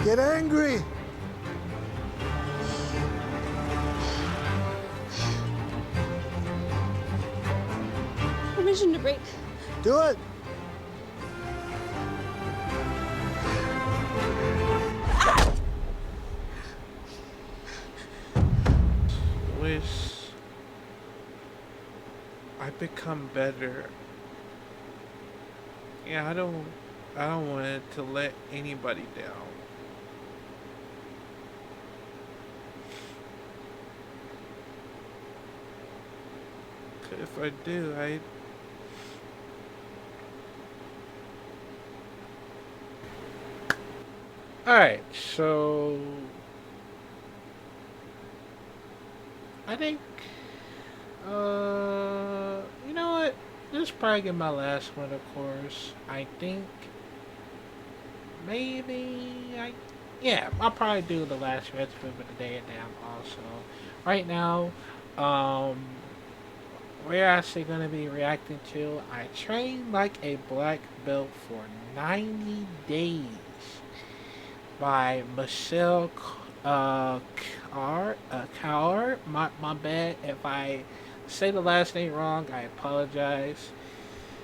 Get angry. Permission to break. Do it. Wish I become better. Yeah, I don't want it to let anybody down. If I do, Alright, so I think you know what? This is probably get my last one, of course. I think maybe yeah, I'll probably do the last Red Spin of the day and then also. Right now, we're actually gonna be reacting to I trained like a black belt for 90 days by Michelle Kaur. My bad if I say the last name wrong. I apologize.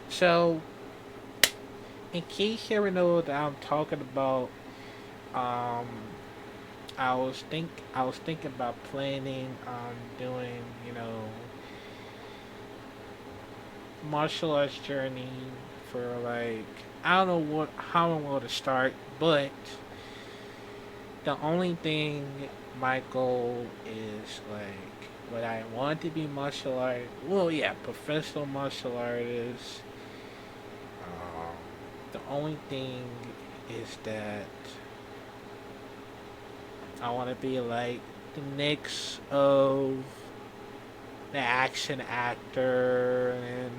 So, in case you ever know that I'm talking about, um, I was thinking about planning on doing, you know, martial arts journey for like I don't know how I'm going to start, but the only thing my goal is like what I want to be martial art. Well, yeah, professional martial artist. Um, the only thing is that I want to be like the next of the action actor and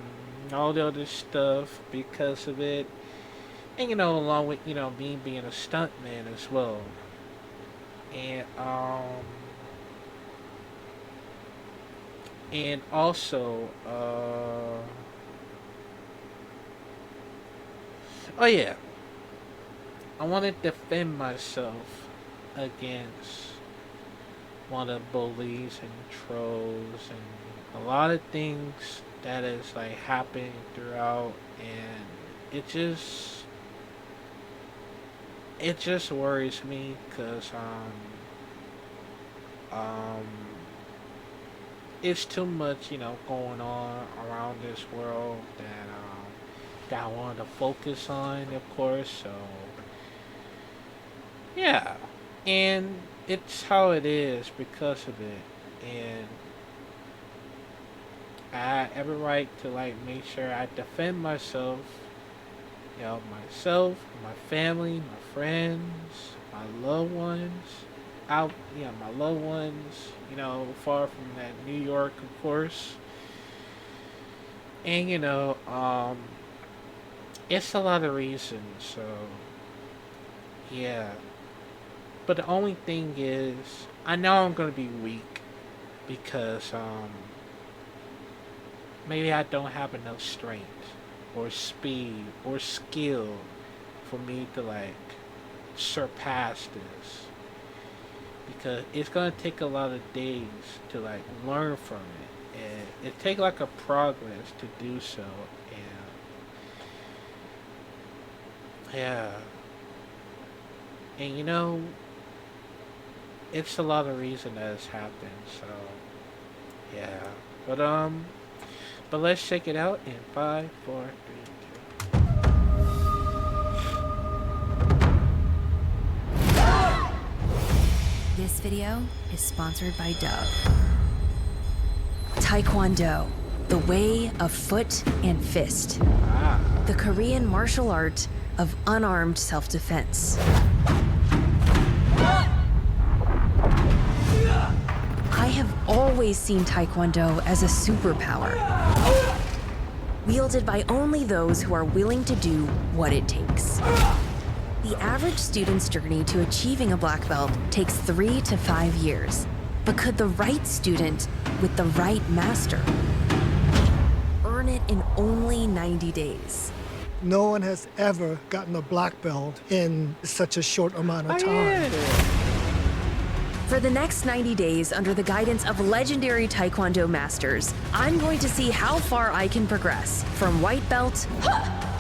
all the other stuff because of it. And you know, along with, you know, me being a stuntman as well. And and also oh yeah, I want to defend myself against one of the bullies and trolls and a lot of things that is like happening throughout, and it just worries me because um it's too much, you know, going on around this world that I wanted to focus on, of course. So yeah, and it's how it is because of it, and I have every right to like make sure I defend myself, you know, myself, my family, my friends, my loved ones, out, you know, my loved ones, you know, far from that New York, of course, and you know, it's a lot of reasons. So yeah, but the only thing is, I know I'm gonna be weak because maybe I don't have enough strength or speed or skill for me to like surpass this because it's gonna take a lot of days to like learn from it, and it take like a progress to do so. And yeah, and you know, it's a lot of reason that has happened. So yeah, but let's check it out in 5, 4, 3, 2. This video is sponsored by Dove. Taekwondo, the way of foot and fist. The Korean martial art of unarmed self-defense. I have always seen Taekwondo as a superpower, wielded by only those who are willing to do what it takes. The average student's journey to achieving a black belt takes 3 to 5 years. But could the right student with the right master earn it in only 90 days? No one has ever gotten a black belt in such a short amount of time. For the next 90 days, under the guidance of legendary Taekwondo masters, I'm going to see how far I can progress from white belt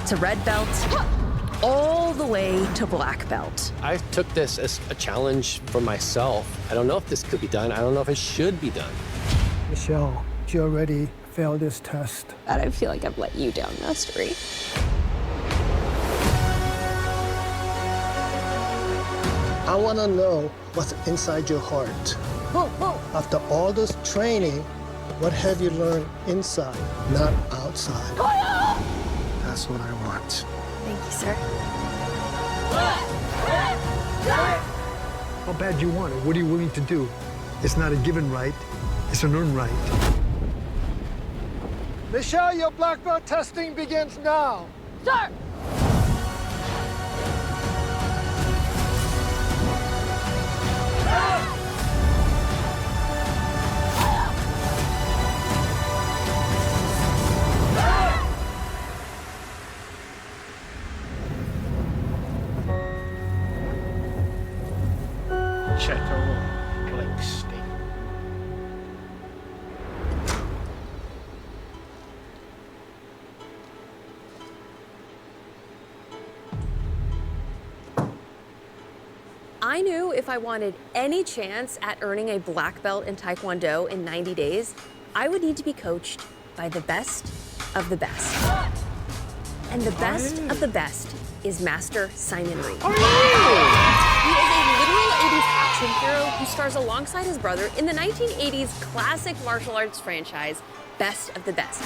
to red belt, all the way to black belt. I took this as a challenge for myself. I don't know if this could be done. I don't know if it should be done. Michelle, you already failed this test. God, I feel like I've let you down, Mastery. I want to know what's inside your heart. Whoa, whoa. After all this training, what have you learned inside, not outside? That's what I want. Thank you, sir. How bad do you want it? What are you willing to do? It's not a given right, it's an earned right. Michelle, your black belt testing begins now. Sir! Checker Blake State. I knew if I wanted any chance at earning a black belt in Taekwondo in 90 days, I would need to be coached by the best of the best. And the best of the best is Master Simon Reed. He is a literal 80s action hero who stars alongside his brother in the 1980s classic martial arts franchise, Best of the Best.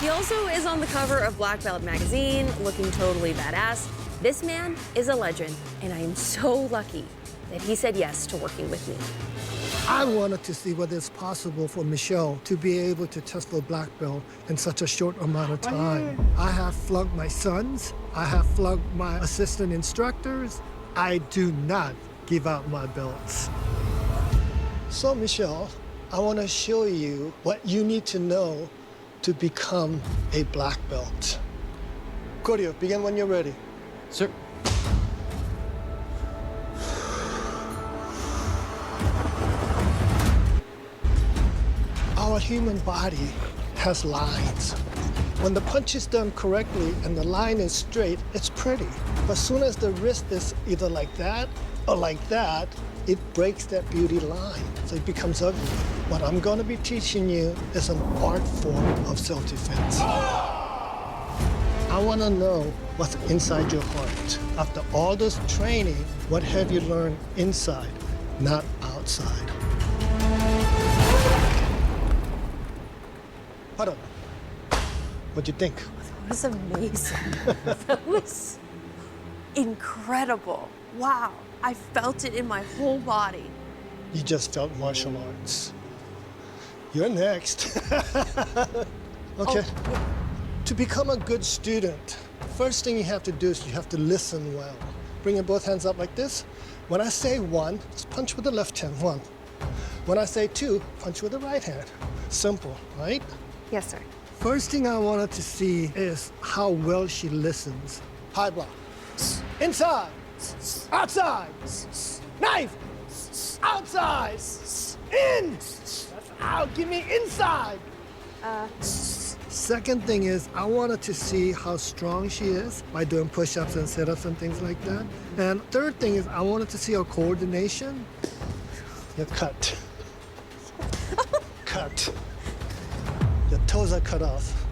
He also is on the cover of Black Belt magazine, looking totally badass. This man is a legend, and I am so lucky that he said yes to working with me. I wanted to see whether it's possible for Michelle to be able to test for black belt in such a short amount of time. I have flunked my sons. I have flunked my assistant instructors. I do not give out my belts. So, Michelle, I want to show you what you need to know to become a black belt. Koryo, begin when you're ready. Sir, Our human body has lines. When the punch is done correctly and the line is straight, it's pretty. But as soon as the wrist is either like that or like that, it breaks that beauty line, so it becomes ugly. What I'm gonna be teaching you is an art form of self-defense. I wanna know what's inside your heart. After all this training, what have you learned inside, not outside? Hold on. What'd you think? That was amazing. That was incredible. Wow. I felt it in my whole body. You just felt martial arts. You're next. Okay. To become a good student, first thing you have to do is you have to listen well. Bring your both hands up like this. When I say one, just punch with the left hand, one. When I say two, punch with the right hand. Simple, right? Yes, sir. First thing I wanted to see is how well she listens. High block. Inside. Outside. Knife. Outside. In. That's out. Give me inside. Second thing is, I wanted to see how strong she is by doing push-ups and sit-ups and things like that. And third thing is, I wanted to see her coordination. You're cut. Cut. Your toes are cut off.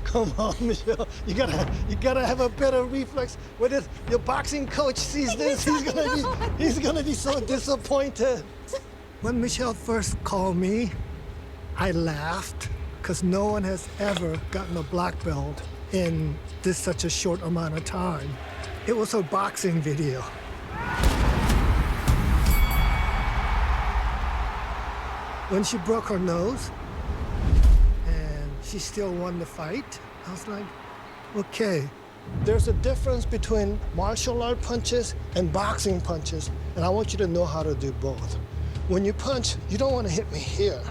Come on, Michelle. You gotta have a better reflex. When your boxing coach sees this, he's gonna be so disappointed. When Michelle first called me, I laughed because no one has ever gotten a black belt in such a short amount of time. It was her boxing video. When she broke her nose, she still won the fight. I was like, okay. There's a difference between martial art punches and boxing punches, and I want you to know how to do both. When you punch, you don't want to hit me here.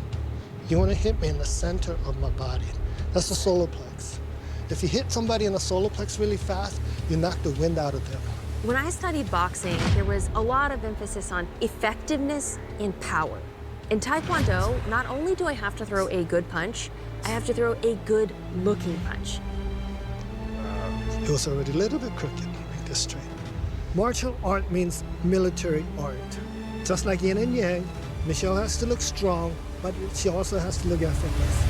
You want to hit me in the center of my body. That's the solar plex. If you hit somebody in the solar plex really fast, you knock the wind out of them. When I studied boxing, there was a lot of emphasis on effectiveness and power. In Taekwondo, not only do I have to throw a good punch, I have to throw a good looking punch. It was already a little bit crooked. Make this straight. Martial art means military art. Just like yin and yang, Michelle has to look strong, but she also has to look effortless.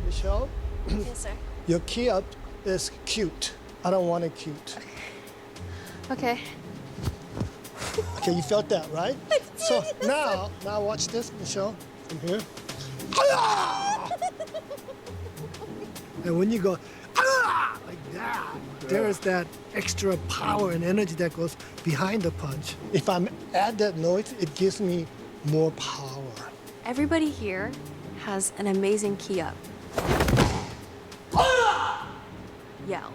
Michelle, Yes, sir. your key up is cute. I don't want it cute. Okay. Okay, you felt that, right? So now watch this, Michelle, from here. And when you go like that, there is that extra power and energy that goes behind the punch. If I add that noise, it gives me more power. Everybody here has an amazing key up. Yell.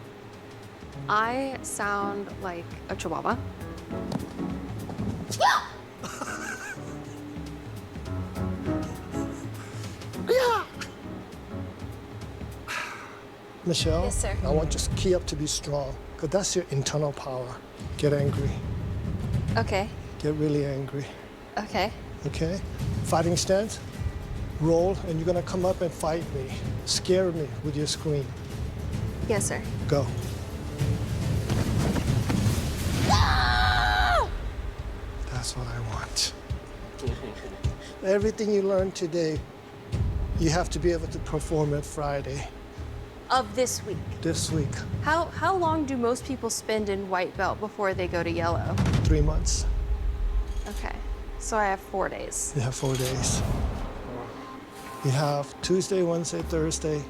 I sound like a chihuahua. Michelle, Yes, sir. I want your key up to be strong, because that's your internal power. Get angry. Okay. Get really angry. Okay. Okay? Fighting stance, roll, and you're gonna come up and fight me. Scare me with your scream. Yes, sir. Go. That's what I want. Everything you learned today, you have to be able to perform it Friday, Of this week. this week, How long do most people spend in white belt before they go to yellow? 3 months. Okay. So I have 4 days. You have 4 days. You have Tuesday, Wednesday, Thursday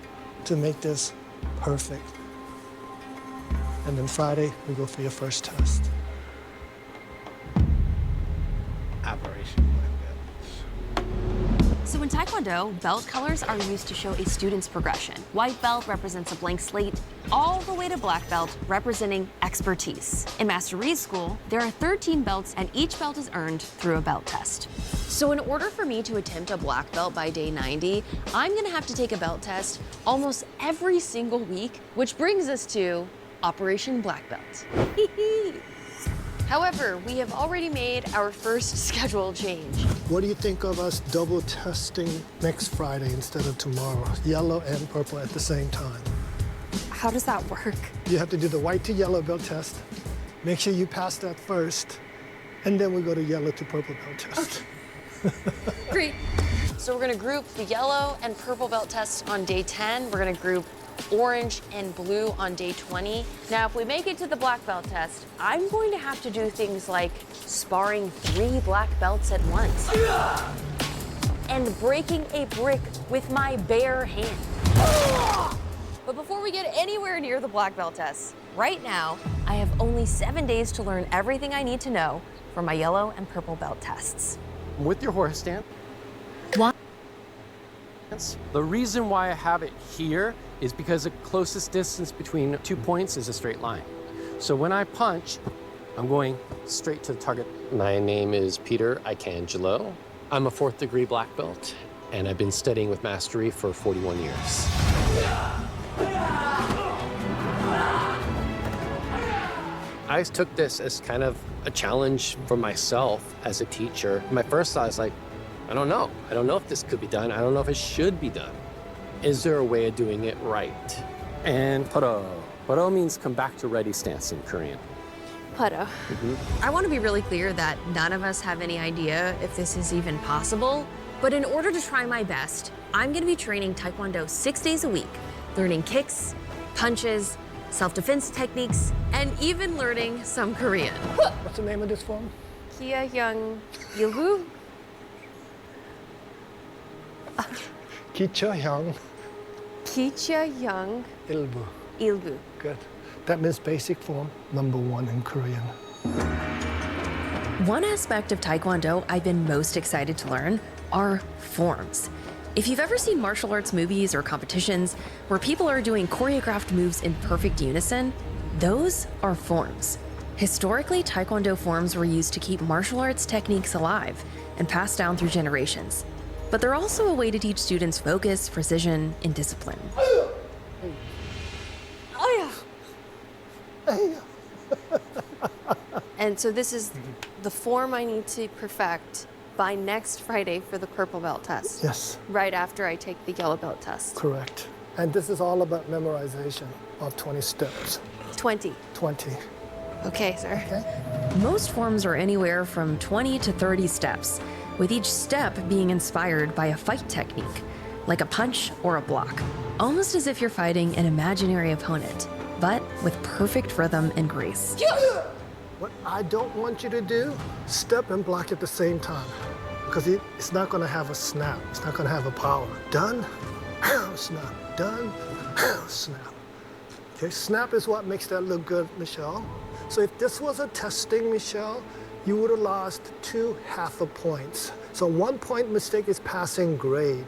to make this perfect. And then Friday, we go for your first test. Operation Black Belt. So in Taekwondo, belt colors are used to show a student's progression. White belt represents a blank slate, all the way to black belt representing expertise. In Master Reed's school, there are 13 belts and each belt is earned through a belt test. So in order for me to attempt a black belt by day 90, I'm gonna have to take a belt test almost every single week, which brings us to Operation Black Belt. However, we have already made our first schedule change. What do you think of us double testing next Friday instead of tomorrow? Yellow and purple at the same time. How does that work? You have to do the white to yellow belt test. Make sure you pass that first, and then we go to yellow to purple belt test. Great. So we're gonna group the yellow and purple belt tests on day 10. We're gonna group orange and blue on day 20. Now, if we make it to the black belt test, I'm going to have to do things like sparring 3 black belts at once and breaking a brick with my bare hand. But before we get anywhere near the black belt test, right now, I have only 7 days to learn everything I need to know for my yellow and purple belt tests. With your horse stance. Why? The reason why I have it here is because the closest distance between 2 points is a straight line. So when I punch, I'm going straight to the target. My name is Peter Icangelo. I'm a 4th degree black belt, and I've been studying with Mastery for 41 years. I took this as kind of a challenge for myself as a teacher. My first thought is like, I don't know. I don't know if this could be done. I don't know if it should be done. Is there a way of doing it right? And paro. Paro means come back to ready stance in Korean. Putto. I want to be really clear that none of us have any idea if this is even possible, but in order to try my best, I'm going to be training Taekwondo 6 days a week, learning kicks, punches, self-defense techniques, and even learning some Korean. What's the name of this form? Kia Young Ilbu? Kicha Hyang Kicha Young Ilbu. Ilbu. Good. That means basic form number 1 in Korean. One aspect of Taekwondo I've been most excited to learn are forms. If you've ever seen martial arts movies or competitions where people are doing choreographed moves in perfect unison, those are forms. Historically, Taekwondo forms were used to keep martial arts techniques alive and passed down through generations. But they're also a way to teach students focus, precision, and discipline. And so this is the form I need to perfect by next Friday for the purple belt test. Yes, Right after I take the yellow belt test. correct. And this is all about memorization of 20 steps. 20. 20. Okay, sir. Okay? Most forms are anywhere from 20 to 30 steps, with each step being inspired by a fight technique, like a punch or a block, almost as if you're fighting an imaginary opponent, but with perfect rhythm and grace. What I don't want you to do, step and block at the same time. Because it's not going to have a snap. It's not going to have a power. Done, snap. Done, snap. Okay, snap is what makes that look good, Michelle. So if this was a testing, Michelle, you would have lost 2 half points. So 1 point mistake is passing grade.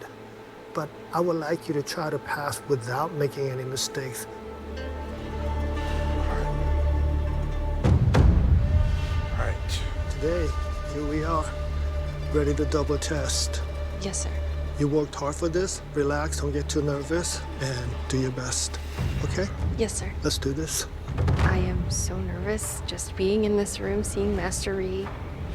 But I would like you to try to pass without making any mistakes. All right. Today, here we are, ready to double test. Yes, sir. You worked hard for this. Relax, don't get too nervous, and do your best. Okay? Yes, sir. Let's do this. I am so nervous just being in this room, seeing Master Ree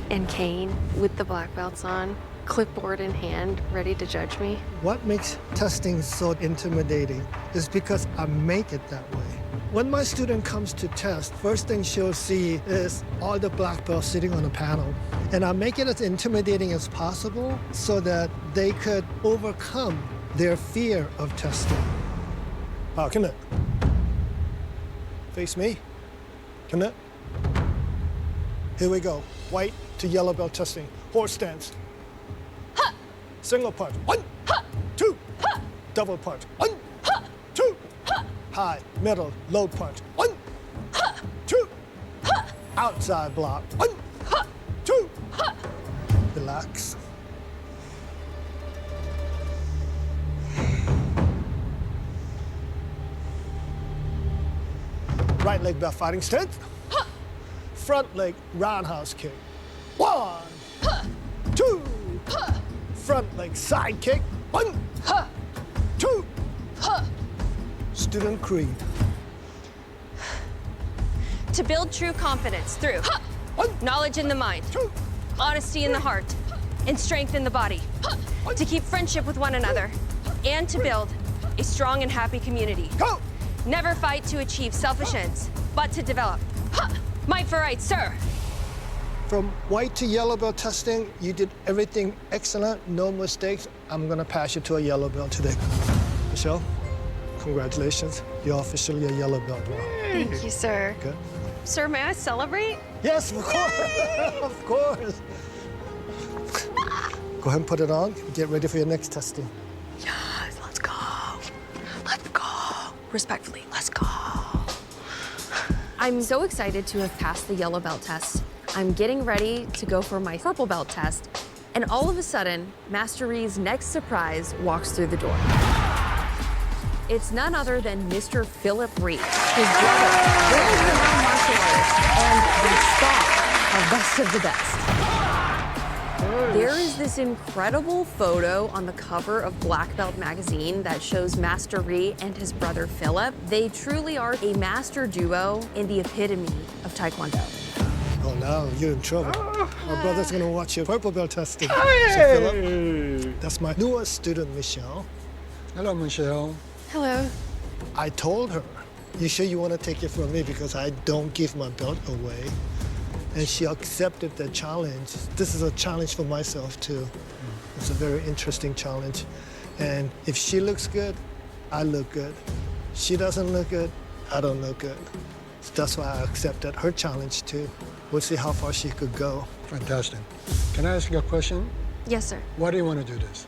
and Kane with the black belts on, clipboard in hand, ready to judge me. What makes testing so intimidating is because I make it that way. When my student comes to test, first thing she'll see is all the black belts sitting on a panel. And I make it as intimidating as possible so that they could overcome their fear of testing. Come on. Face me. Come on. Here we go. White to yellow belt testing. Horse stance. Single punch. 1, 2. Double punch. 1, 2. High, middle, low punch. 1, 2. Outside block. 1, 2. Relax. Right leg back fighting stance. Front leg roundhouse kick. 1, 2. Front leg side kick. 1, 2. Student creed. To build true confidence through knowledge in the mind, honesty in the heart, and strength in the body. To keep friendship with one another, and to build a strong and happy community. Go! Never fight to achieve selfish ends, but to develop might for right, sir. From white to yellow belt testing, you did everything excellent, no mistakes. I'm gonna pass you to a yellow belt today. Michelle, congratulations. You're officially a yellow belt now. Thank you, sir. Good. Sir, may I celebrate? Yes, of course. Of course. Go ahead and put it on. Get ready for your next testing. Yes, let's go. Let's go. Respectfully, let's go. I'm so excited to have passed the yellow belt test. I'm getting ready to go for my purple belt test. And all of a sudden, Master Ree's next surprise walks through the door. It's none other than Mr. Philip Ree, his brother, world-renowned martial artist, and the star of Best of the Best. There is this incredible photo on the cover of Black Belt magazine that shows Master Ree and his brother Philip. They truly are a master duo and the epitome of Taekwondo. Oh, now you're in trouble. Our brother's gonna watch your purple belt testing. So, Philip, that's my newest student, Michelle. Hello, Michelle. Hello. I told her, you sure you want to take it from me because I don't give my belt away? And she accepted the challenge. This is a challenge for myself too. It's a very interesting challenge. And if she looks good, I look good. She doesn't look good, I don't look good. So that's why I accepted her challenge too. We'll see how far she could go. Fantastic. Can I ask you a question? Yes, sir. Why do you want to do this?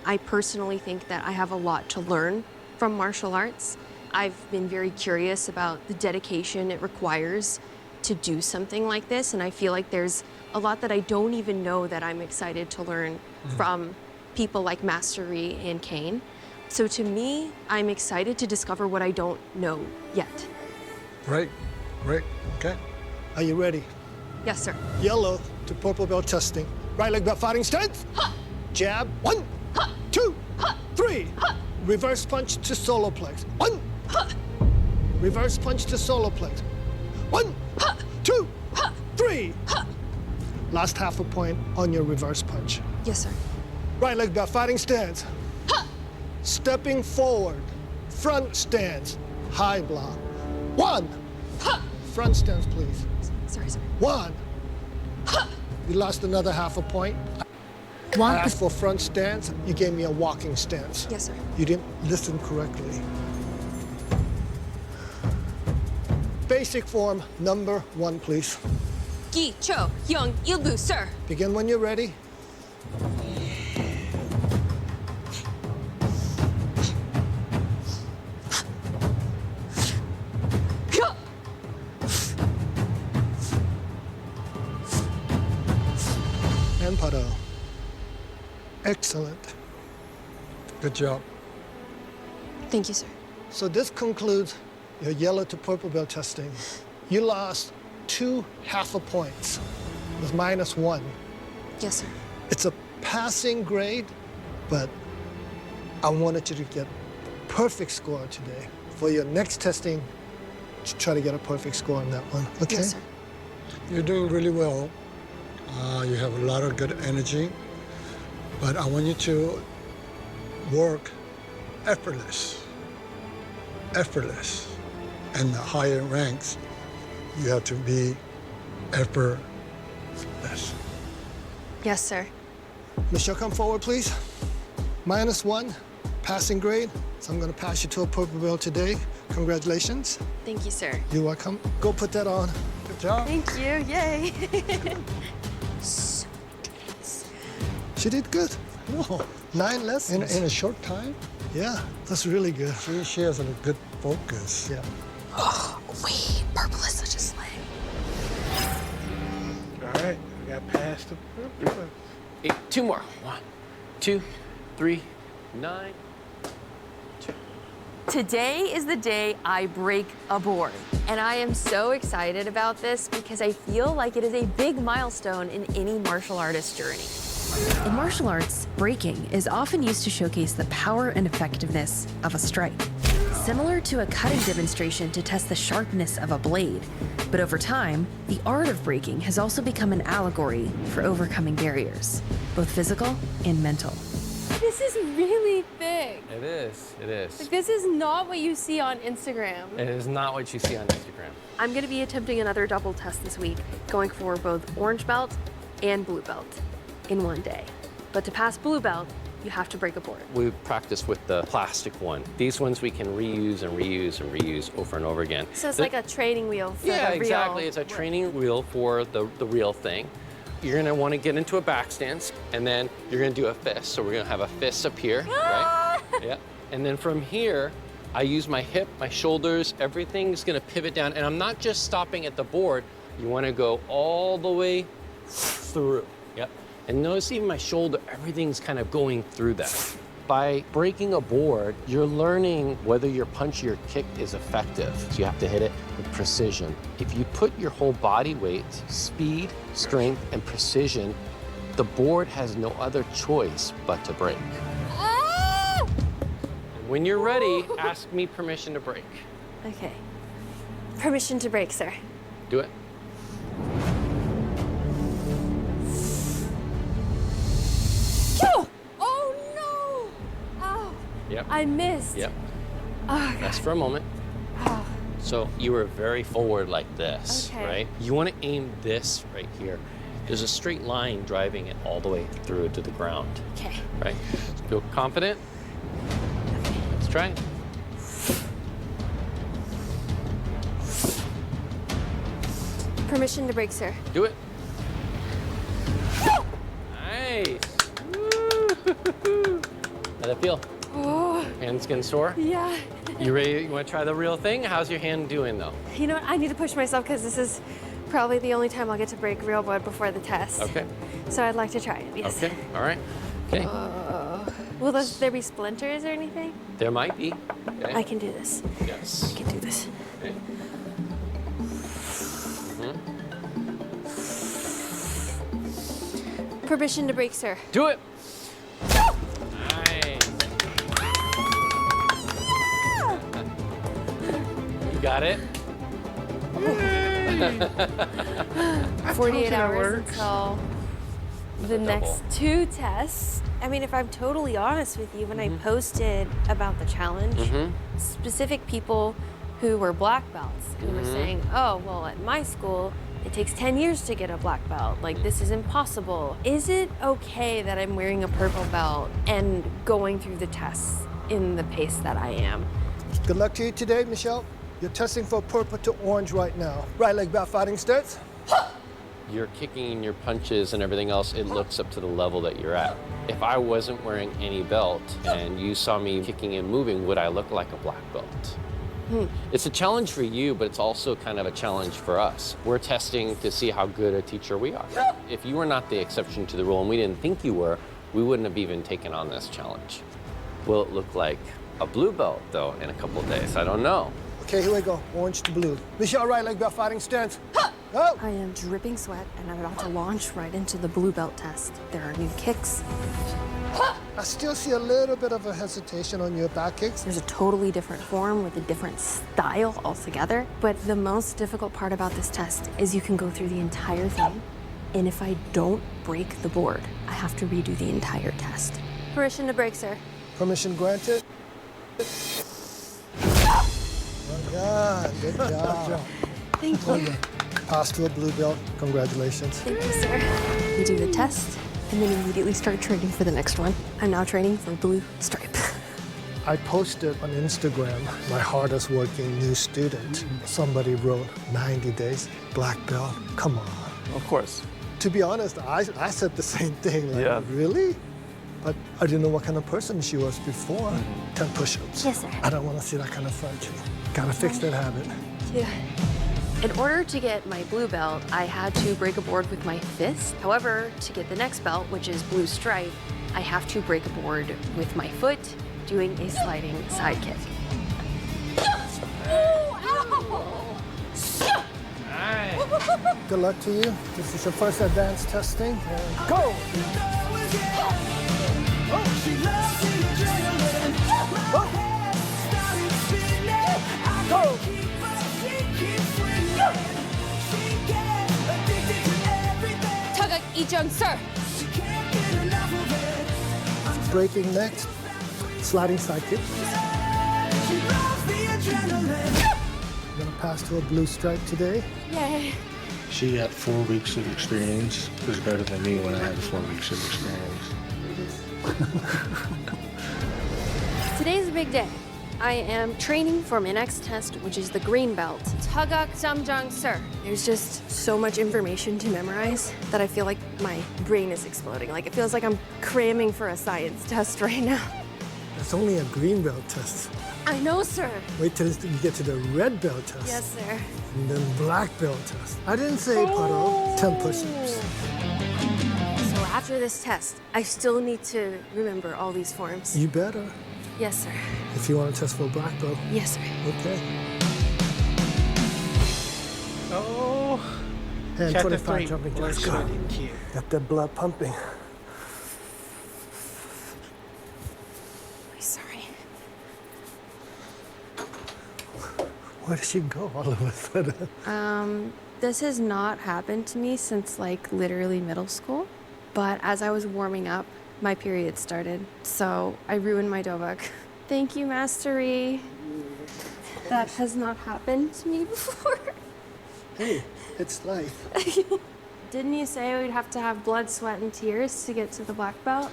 I personally think that I have a lot to learn from martial arts. I've been very curious about the dedication it requires to do something like this, and I feel like there's a lot that I don't even know that I'm excited to learn from people like Master Ree and Kane. So to me, I'm excited to discover what I don't know yet. Right. Okay. Are you ready? Yes, sir. Yellow to purple belt testing. Right leg back fighting stance. Jab. 1, 2, 3. Reverse punch to solo plex. 1. Reverse punch to solo plex. 1, 2, 3. Last half a point on your reverse punch. Yes, sir. Right leg back, fighting stance. Stepping forward, front stance, high block. 1. Front stance, please. Sorry, sir. 1. You lost another half a point. I Want asked for front stance, you gave me a walking stance. Yes, sir. You didn't listen correctly. Basic form number 1, please. Gi, Cho, Young, Ilbu, sir. Begin when you're ready. And Pado. Excellent. Good job. Thank you, sir. So this concludes your yellow to purple belt testing. You lost 2 half a points with -1. Yes, sir. It's a passing grade, but I wanted you to get perfect score today. For your next testing, try to get a perfect score on that one, okay? Yes, sir. You're doing really well. You have a lot of good energy, but I want you to work effortless. Effortless. And the higher ranks, you have to be effortless. Yes, sir. Michelle, come forward, please. -1, passing grade. So I'm going to pass you to a purple belt today. Congratulations. Thank you, sir. You're welcome. Go put that on. Good job. Thank you. Yay. She did good. No, 9 lessons. In a short time, Yeah, that's really good. she has a good focus. Yeah. Wait, purple is such a slang. All right, we got past the purple. 8, 2 more. 1, 2, 3, 9. Today is the day I break a board. And I am so excited about this because I feel like it is a big milestone in any martial artist journey. In martial arts, breaking is often used to showcase the power and effectiveness of a strike. Similar to a cutting demonstration to test the sharpness of a blade. But over time, the art of breaking has also become an allegory for overcoming barriers, both physical and mental. This is really big. It is. It is. Like, this is not what you see on Instagram. It is not what you see on Instagram. I'm going to be attempting another double test this week, going for both orange belt and blue belt in one day. But to pass blue belt, you have to break a board. We practice with the plastic one. These ones we can reuse and reuse and reuse over and over again. So it's The- like a training wheel for Yeah, the real. exactly. It's a training wheel for the real thing. You're gonna wanna get into a back stance, and then you're gonna do a fist. So we're gonna have a fist up here, right? Yeah. And then from here, I use my hip, my shoulders, everything's gonna pivot down. And I'm not just stopping at the board. You wanna go all the way through. Yep. And notice even my shoulder, everything's kind of going through that. By breaking a board, you're learning whether your punch or your kick is effective. So you have to hit it with precision. If you put your whole body weight, speed, strength, and precision, the board has no other choice but to break. Ah! And when you're ready, ask me permission to break. Okay. Permission to break, sir. Do it. Oh! Oh no! Oh, Yep. I missed. Yep. Oh, Rest for a moment. oh. So you were very forward like this, Okay. right? You want to aim this right here. There's a straight line driving it all the way through to the ground, Okay. right? Feel confident? Let's try it. Permission to break, sir. Do it. Nice. Woo. How'd it feel? Oh, Hands getting sore? yeah. You ready? You want to try the real thing? How's your hand doing though? You know what? I need to push myself because this is probably the only time I'll get to break real wood before the test. Okay. So I'd like to try it, yes. Okay. All right. Okay. Will there be splinters or anything? There might be. Okay. I can do this. Yes. I can do this. Okay. Permission to break, sir. Do it. Nice. You got it? 48 that hours works. until the next two tests. I mean, if I'm totally honest with you, when I posted about the challenge, specific people who were black belts who were saying, oh, well, at my school, it takes 10 years to get a black belt. Like, this is impossible. Is it okay that I'm wearing a purple belt and going through the tests in the pace that I am? Good luck to you today, Michelle. You're testing for purple to orange right now. Right leg belt fighting stance. Your kicking and your punches and everything else, it looks up to the level that you're at. If I wasn't wearing any belt and you saw me kicking and moving, would I look like a black belt? It's a challenge for you, but it's also kind of a challenge for us. We're testing to see how good a teacher we are. If you were not the exception to the rule and we didn't think you were, we wouldn't have even taken on this challenge. Will it look like a blue belt, though, in a couple of days? I don't know. Okay, here we go. Orange to blue. Michelle, right leg belt fighting stance. Go! I am dripping sweat and I'm about to launch right into the blue belt test. There are new kicks. I still see a little bit of a hesitation on your back kicks. There's a totally different form with a different style altogether. But the most difficult part about this test is you can go through the entire thing, and if I don't break the board, I have to redo the entire test. Permission to break, sir. Permission granted. Oh my God, good job. Thank you. Pass to a blue belt. Congratulations. Thank you, sir. We do the test and then immediately start training for the next one. I'm now training for blue stripe. I posted on Instagram my hardest working new student. Somebody wrote 90 days, black belt. Come on. Of course. To be honest, I said the same thing. Like, Yeah. really? But I didn't know what kind of person she was before. 10 push-ups. Yes, sir. I don't want to see that kind of fudging. Gotta fix that habit. In order to get my blue belt, I had to break a board with my fist. However, to get the next belt, which is blue stripe, I have to break a board with my foot, doing a sliding side kick. Good luck to you. This is your first advanced testing. And go! Go! Tagak Ijung, sir. Breaking next. Sliding side kick. I'm gonna pass to a blue stripe today. Yay. She got 4 weeks of experience. It was better than me when I had 4 weeks of experience. Today's a big day. I am training for my next test, which is the green belt. Tagak Samjang, sir. There's just so much information to memorize that I feel like my brain is exploding. Like it feels like I'm cramming for a science test right now. It's only a green belt test. I know, sir. Wait till you get to the red belt test. Yes, sir. And then black belt test. I didn't say puddle. 10 push-ups. So after this test, I still need to remember all these forms. You better. Yes, sir. If you want to test for a black belt. Yes, sir. Okay. Oh. And Chapter 25 3, jumping blood, jacks. sweat, and tears. Got that blood pumping. I'm sorry. Where did she go all of a sudden? This has not happened to me since like literally middle school. But as I was warming up, my period started. So I ruined my dobuk. Thank you, Mastery. That has not happened to me before. Hey, it's life. Didn't you say we'd have to have blood, sweat, and tears to get to the black belt?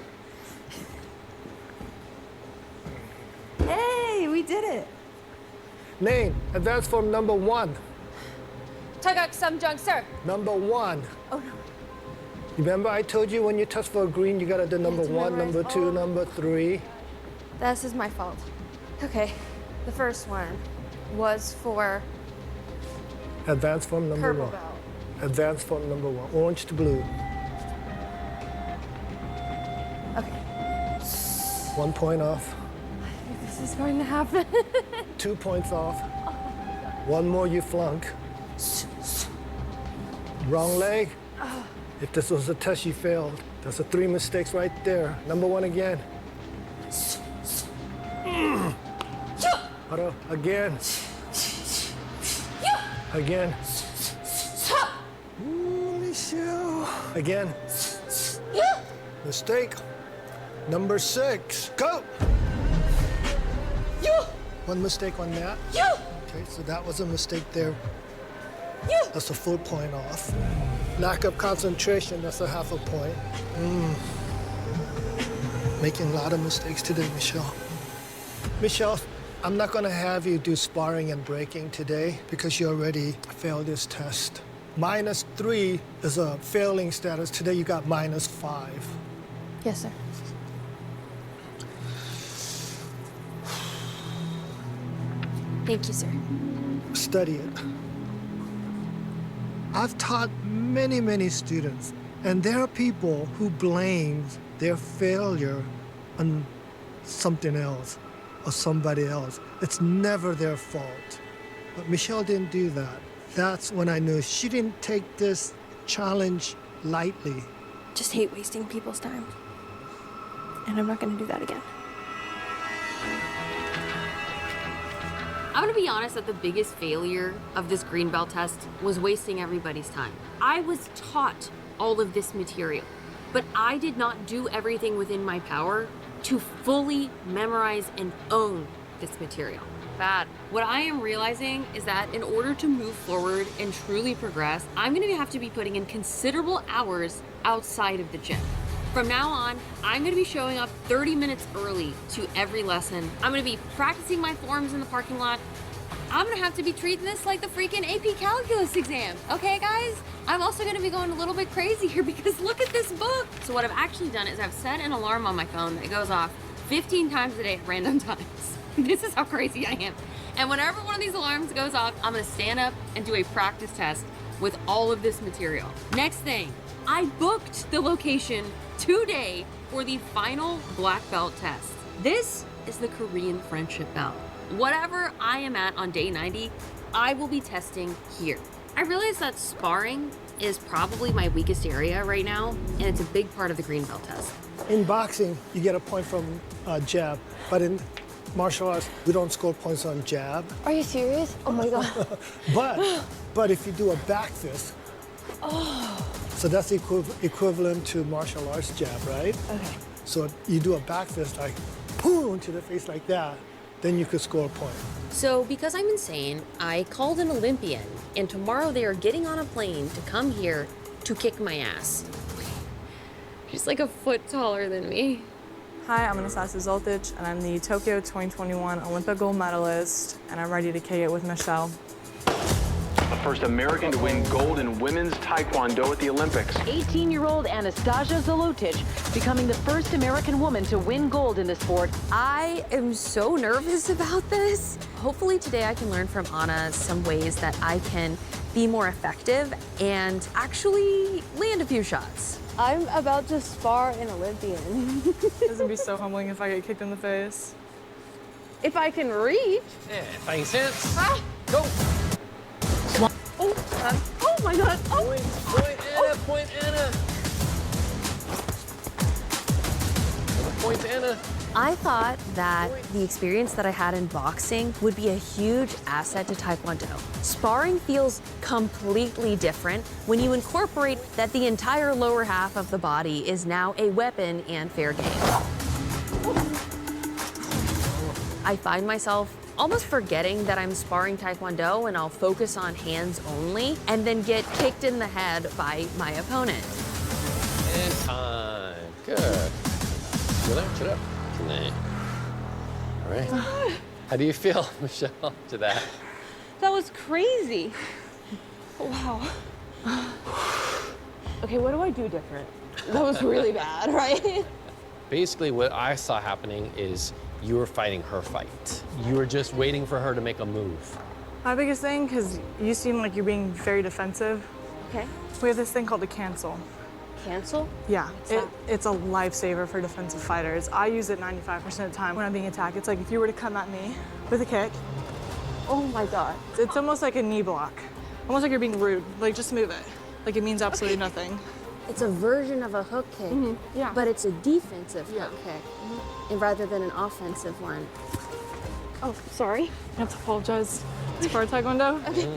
Hey, we did it. Name, advanced form number 1. Tagak Samjang, sir. Number 1. Oh no. Remember I told you when you test for a green, you gotta do number to 1, memorize number 2, all. number 3. This is my fault. Okay, the first one was for Advanced form number purple 1. belt. Advanced form number 1. Orange to blue. Okay, 1 point off. this is going to happen. 2 points off. 1 more you flunk. Wrong leg. If this was a test you failed, that's 3 mistakes right there. Number 1 again. Again. Again. Again. Mistake. Number 6. Go. One mistake on that. Okay, so that was a mistake there. That's a full point off. Lack of concentration, that's a half a point. Making a lot of mistakes today, Michelle. Michelle, I'm not gonna have you do sparring and breaking today because you already failed this test. -3 is a failing status. Today you got -5. Yes, sir. Thank you, sir. Study it. I've taught many, many students, and there are people who blame their failure on something else or somebody else. It's never their fault. But Michelle didn't do that. That's when I knew she didn't take this challenge lightly. Just hate wasting people's time. And I'm not gonna do that again. I'm gonna be honest that the biggest failure of this green belt test was wasting everybody's time. I was taught all of this material, but I did not do everything within my power to fully memorize and own this material. Bad. What I am realizing is that in order to move forward and truly progress, I'm gonna have to be putting in considerable hours outside of the gym. From now on, I'm gonna be showing up 30 minutes early to every lesson. I'm gonna be practicing my forms in the parking lot. I'm gonna have to be treating this like the freaking AP Calculus exam. Okay, guys? I'm also gonna be going a little bit crazy here because look at this book. So what I've actually done is I've set an alarm on my phone that goes off 15 times a day at random times. This is how crazy I am. And whenever one of these alarms goes off, I'm gonna stand up and do a practice test with all of this material. Next thing, I booked the location today for the final black belt test. This is the Korean friendship belt. Whatever I am at on day 90, I will be testing here. I realize that sparring is probably my weakest area right now, and it's a big part of the green belt test. In boxing, you get a point from jab, but in martial arts, we don't score points on jab. Are you serious? Oh my god. But if you do a back fist, so that's equivalent to martial arts jab, right? Okay. So you do a back fist, like, boom, to the face like that, then you could score a point. So because I'm insane, I called an Olympian, and tomorrow they are getting on a plane to come here to kick my ass. She's like a foot taller than me. Hi, I'm Anastasia Zoltic, and I'm the Tokyo 2021 Olympic gold medalist, and I'm ready to kick it with Michelle. The first American to win gold in women's taekwondo at the Olympics. 18-year-old Anastasia Zolotic becoming the first American woman to win gold in the sport. I am so nervous about this. Hopefully today I can learn from Anna some ways that I can be more effective and actually land a few shots. I'm about to spar an Olympian. This would be so humbling if I get kicked in the face. If I can reach. Yeah, fighting sense. Ah. Go. Oh my god. Oh. Point Anna. Point Anna. I thought that the experience that I had in boxing would be a huge asset to Taekwondo. Sparring feels completely different when you incorporate that the entire lower half of the body is now a weapon and fair game. I find myself almost forgetting that I'm sparring Taekwondo and I'll focus on hands only and then get kicked in the head by my opponent. And time. Good. Chill up. All right. How do you feel, Michelle, to that? That was crazy. Wow. Okay, what do I do different? That was really bad, right? Basically, what I saw happening is you were fighting her fight. You were just waiting for her to make a move. My biggest thing, because you seem like you're being very defensive. Okay. We have this thing called the cancel. Cancel? Yeah, it's a lifesaver for defensive fighters. I use it 95% of the time when I'm being attacked. It's like if you were to come at me with a kick. Oh my god. It's almost like a knee block. Almost like you're being rude. Like, just move it. Like, it means absolutely nothing. It's a version of a hook kick, Yeah. but it's a defensive hook kick and rather than an offensive one. Oh, sorry. I have to apologize. It's part of Taekwondo. Okay.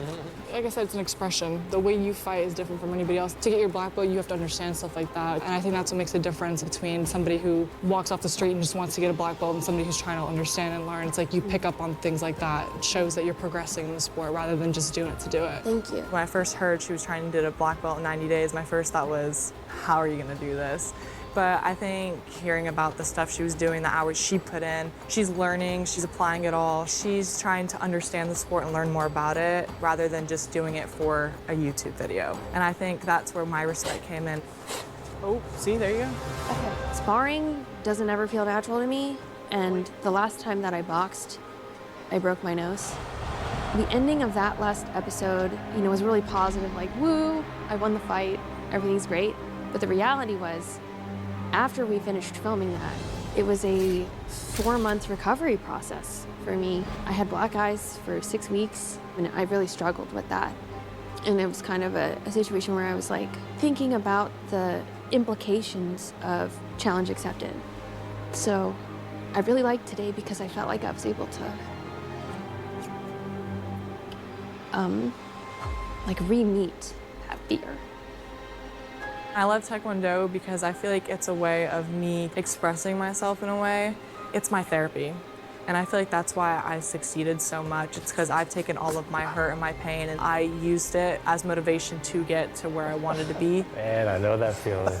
like I said, it's an expression. The way you fight is different from anybody else. To get your black belt, you have to understand stuff like that. And I think that's what makes a difference between somebody who walks off the street and just wants to get a black belt and somebody who's trying to understand and learn. It's like you pick up on things like that. It shows that you're progressing in the sport rather than just doing it to do it. Thank you. When I first heard she was trying to get a black belt in 90 days, my first thought was, how are you gonna do this? But I think hearing about the stuff she was doing, the hours she put in, she's learning, she's applying it all. She's trying to understand the sport and learn more about it rather than just doing it for a YouTube video. And I think that's where my respect came in. Oh, see, there you go. Sparring doesn't ever feel natural to me, and the last time that I boxed, I broke my nose. The ending of that last episode, was really positive, like, woo, I won the fight, everything's great. But the reality was, after we finished filming that, it was a 4-month recovery process for me. I had black eyes for 6 weeks, and I really struggled with that. And it was kind of a situation where I was like thinking about the implications of challenge accepted. So I really liked today because I felt like I was able to re-meet that fear. I love Taekwondo because I feel like it's a way of me expressing myself in a way. It's my therapy. And I feel like that's why I succeeded so much. It's because I've taken all of my hurt and my pain and I used it as motivation to get to where I wanted to be. Man, I know that feeling.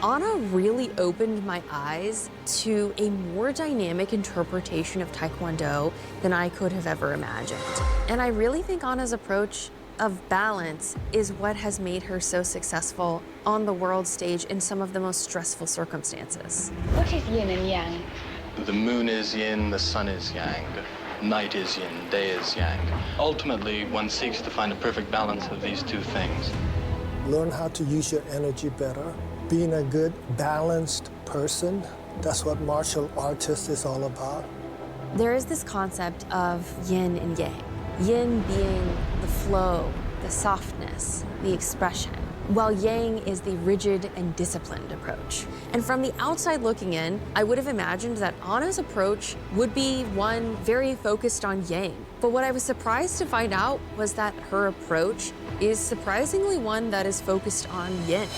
Anna really opened my eyes to a more dynamic interpretation of Taekwondo than I could have ever imagined. And I really think Anna's approach of balance is what has made her so successful on the world stage in some of the most stressful circumstances. What is yin and yang? The moon is yin, the sun is yang. Night is yin, day is yang. Ultimately, one seeks to find a perfect balance of these two things. Learn how to use your energy better. Being a good, balanced person, that's what martial artist is all about. There is this concept of yin and yang. Yin being the flow, the softness, the expression, while yang is the rigid and disciplined approach. And from the outside looking in, I would have imagined that Anna's approach would be one very focused on yang. But what I was surprised to find out was that her approach is surprisingly one that is focused on yin.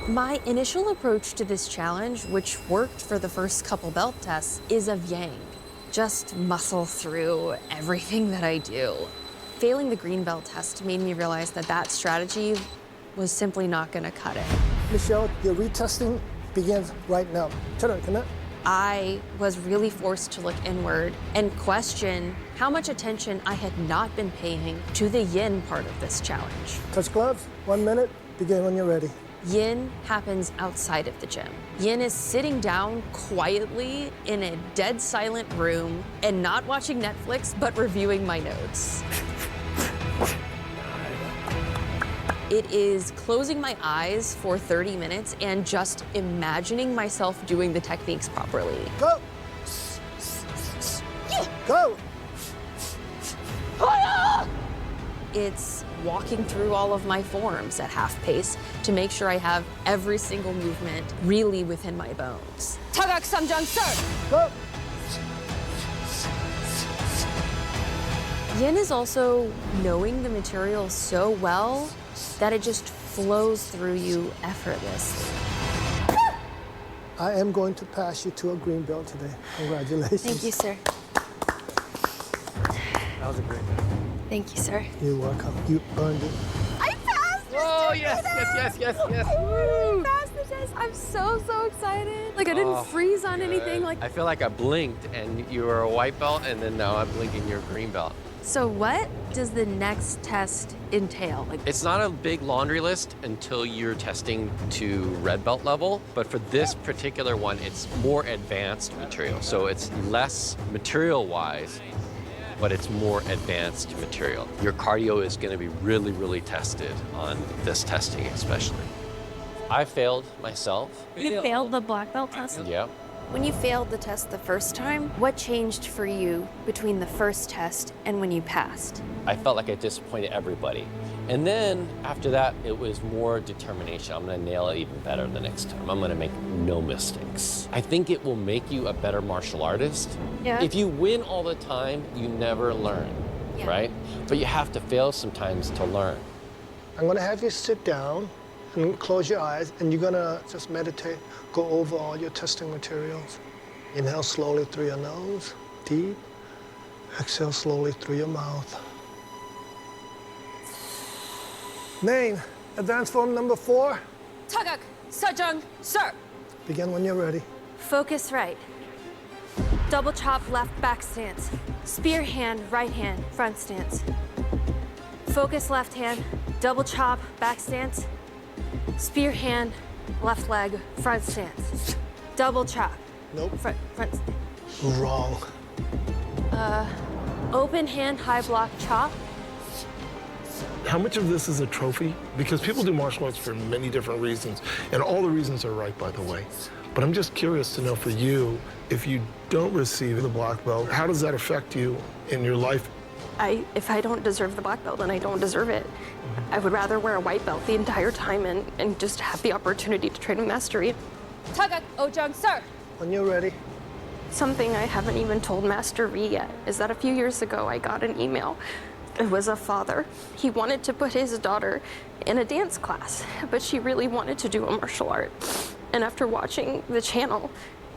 My initial approach to this challenge, which worked for the first couple belt tests, is of yang. Just muscle through everything that I do. Failing the green belt test made me realize that that strategy was simply not gonna cut it. Michelle, your retesting begins right now. I was really forced to look inward and question how much attention I had not been paying to the yin part of this challenge. Touch gloves, 1 minute, begin when you're ready. Yin happens outside of the gym. Yin is sitting down quietly in a dead silent room and not watching Netflix, but reviewing my notes. It is closing my eyes for 30 minutes and just imagining myself doing the techniques properly. Go! Go! It's walking through all of my forms at half pace to make sure I have every single movement really within my bones. Tagak Samjang, sir! Go! Yin is also knowing the material so well that it just flows through you effortlessly. I am going to pass you to a green belt today. Congratulations. Thank you, sir. That was a great match. Thank you, sir. You're welcome. You earned it. I passed! Oh, yes. I passed the test. I'm so excited. Like, I didn't freeze on anything. Like, I feel like I blinked and you were a white belt, and then now I'm blinking you're a green belt. So what does the next test entail? Like, it's not a big laundry list until you're testing to red belt level, but for this particular one, it's more advanced material. So it's less material-wise, but it's more advanced material. Your cardio is gonna be really tested on this testing especially. I failed myself. you failed the black belt test? Yeah. When you failed the test the first time, what changed for you between the first test and when you passed? I felt like I disappointed everybody. And then after that, it was more determination. I'm gonna nail it even better the next time. I'm gonna make no mistakes. I think it will make you a better martial artist. Yeah. If you win all the time, you never learn, right? But you have to fail sometimes to learn. I'm gonna have you sit down and close your eyes, and you're gonna just meditate, go over all your testing materials. Inhale slowly through your nose, deep. Exhale slowly through your mouth. Name, advanced form number 4. Tagak, Sejong, sir. Begin when you're ready. Focus right. Double chop left back stance. Spear hand, right hand, front stance. Focus left hand, double chop, back stance. Spear hand, left leg, front stance. Double chop. Nope. Front stance. Wrong. Open hand, high block, chop. How much of this is a trophy? Because people do martial arts for many different reasons, and all the reasons are right, by the way. But I'm just curious to know for you, if you don't receive the black belt, how does that affect you in your life? If I don't deserve the black belt, then I don't deserve it. I would rather wear a white belt the entire time and just have the opportunity to train in mastery. Tagak, Ojung, sir. When you're ready. Something I haven't even told Master Ree yet is that a few years ago I got an email. It was a father. He wanted to put his daughter in a dance class, but she really wanted to do a martial art. And after watching the channel,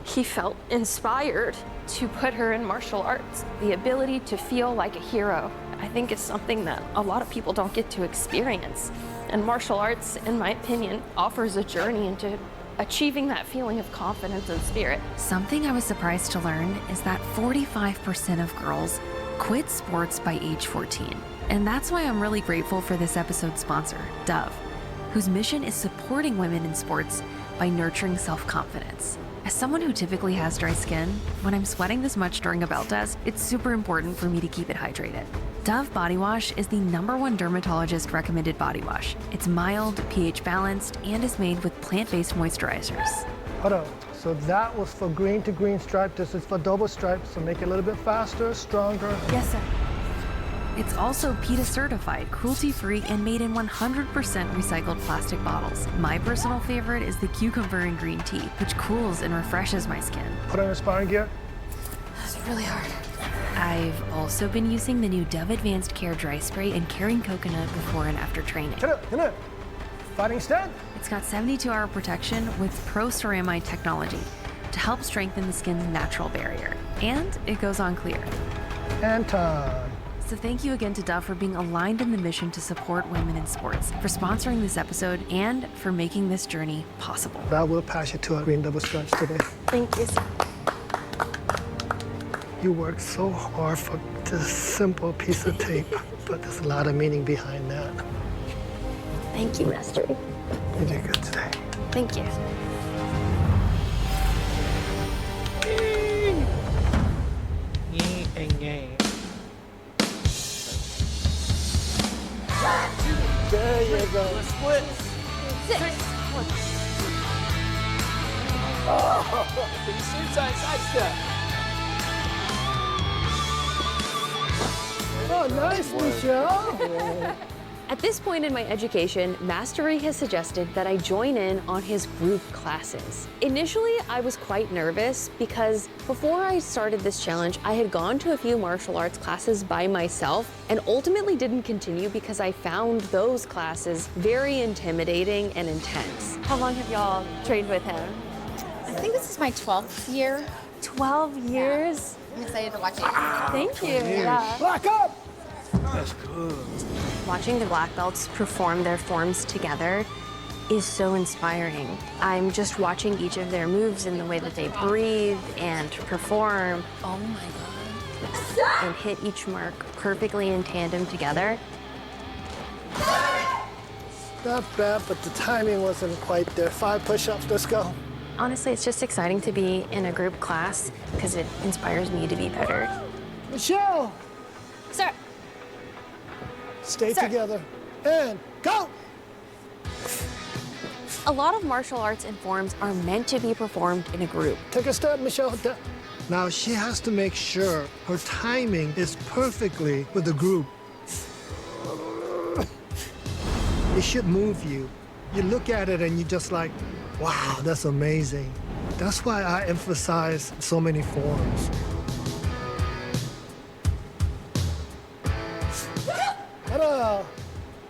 he felt inspired to put her in martial arts. The ability to feel like a hero, I think, is something that a lot of people don't get to experience. And martial arts, in my opinion, offers a journey into achieving that feeling of confidence and spirit. Something I was surprised to learn is that 45% of girls quit sports by age 14. And that's why I'm really grateful for this episode's sponsor, Dove, whose mission is supporting women in sports by nurturing self-confidence. As someone who typically has dry skin, when I'm sweating this much during a belt test, it's super important for me to keep it hydrated. Dove Body Wash is the #1 dermatologist recommended body wash. It's mild, pH balanced, and is made with plant-based moisturizers. Hold on. So that was for green to green stripe. This is for double stripe. So make it a little bit faster, stronger. Yes, sir. It's also PETA certified, cruelty-free, and made in 100% recycled plastic bottles. My personal favorite is the cucumber and green tea, which cools and refreshes my skin. Put on your sparring gear. That's really hard. I've also been using the new Dove Advanced Care Dry Spray and Caring Coconut before and after training. Get up. Fighting stand. It's got 72-hour protection with pro-ceramide technology to help strengthen the skin's natural barrier. And it goes on clear. And time. So thank you again to Dove for being aligned in the mission to support women in sports, for sponsoring this episode, and for making this journey possible. I will pass you to a green double stripes today. Thank you, sir. You worked so hard for this simple piece of tape, but there's a lot of meaning behind that. Thank you, Master. You did good today. Thank you. Yin and yang. There you go. Split. 6. Oh, nice, Michelle. At this point in my education, Master Ree has suggested that I join in on his group classes. Initially, I was quite nervous because before I started this challenge, I had gone to a few martial arts classes by myself and ultimately didn't continue because I found those classes very intimidating and intense. How long have y'all trained with him? I think this is my 12th year. 12 years? I'm excited to watch it. Thank you. Yeah. Black up. That's good. Watching the black belts perform their forms together is so inspiring. I'm just watching each of their moves and the way that they breathe and perform. Oh my God. And hit each mark perfectly in tandem together. Not bad, but the timing wasn't quite there. 5 push-ups, let's go. Honestly, it's just exciting to be in a group class because it inspires me to be better. Michelle, Sir. stay Sir. together and go. A lot of martial arts and forms are meant to be performed in a group. Take a step, Michelle. Now she has to make sure her timing is perfectly with the group. It should move you. You look at it and you're just like, wow, that's amazing. That's why I emphasize so many forms. Hello.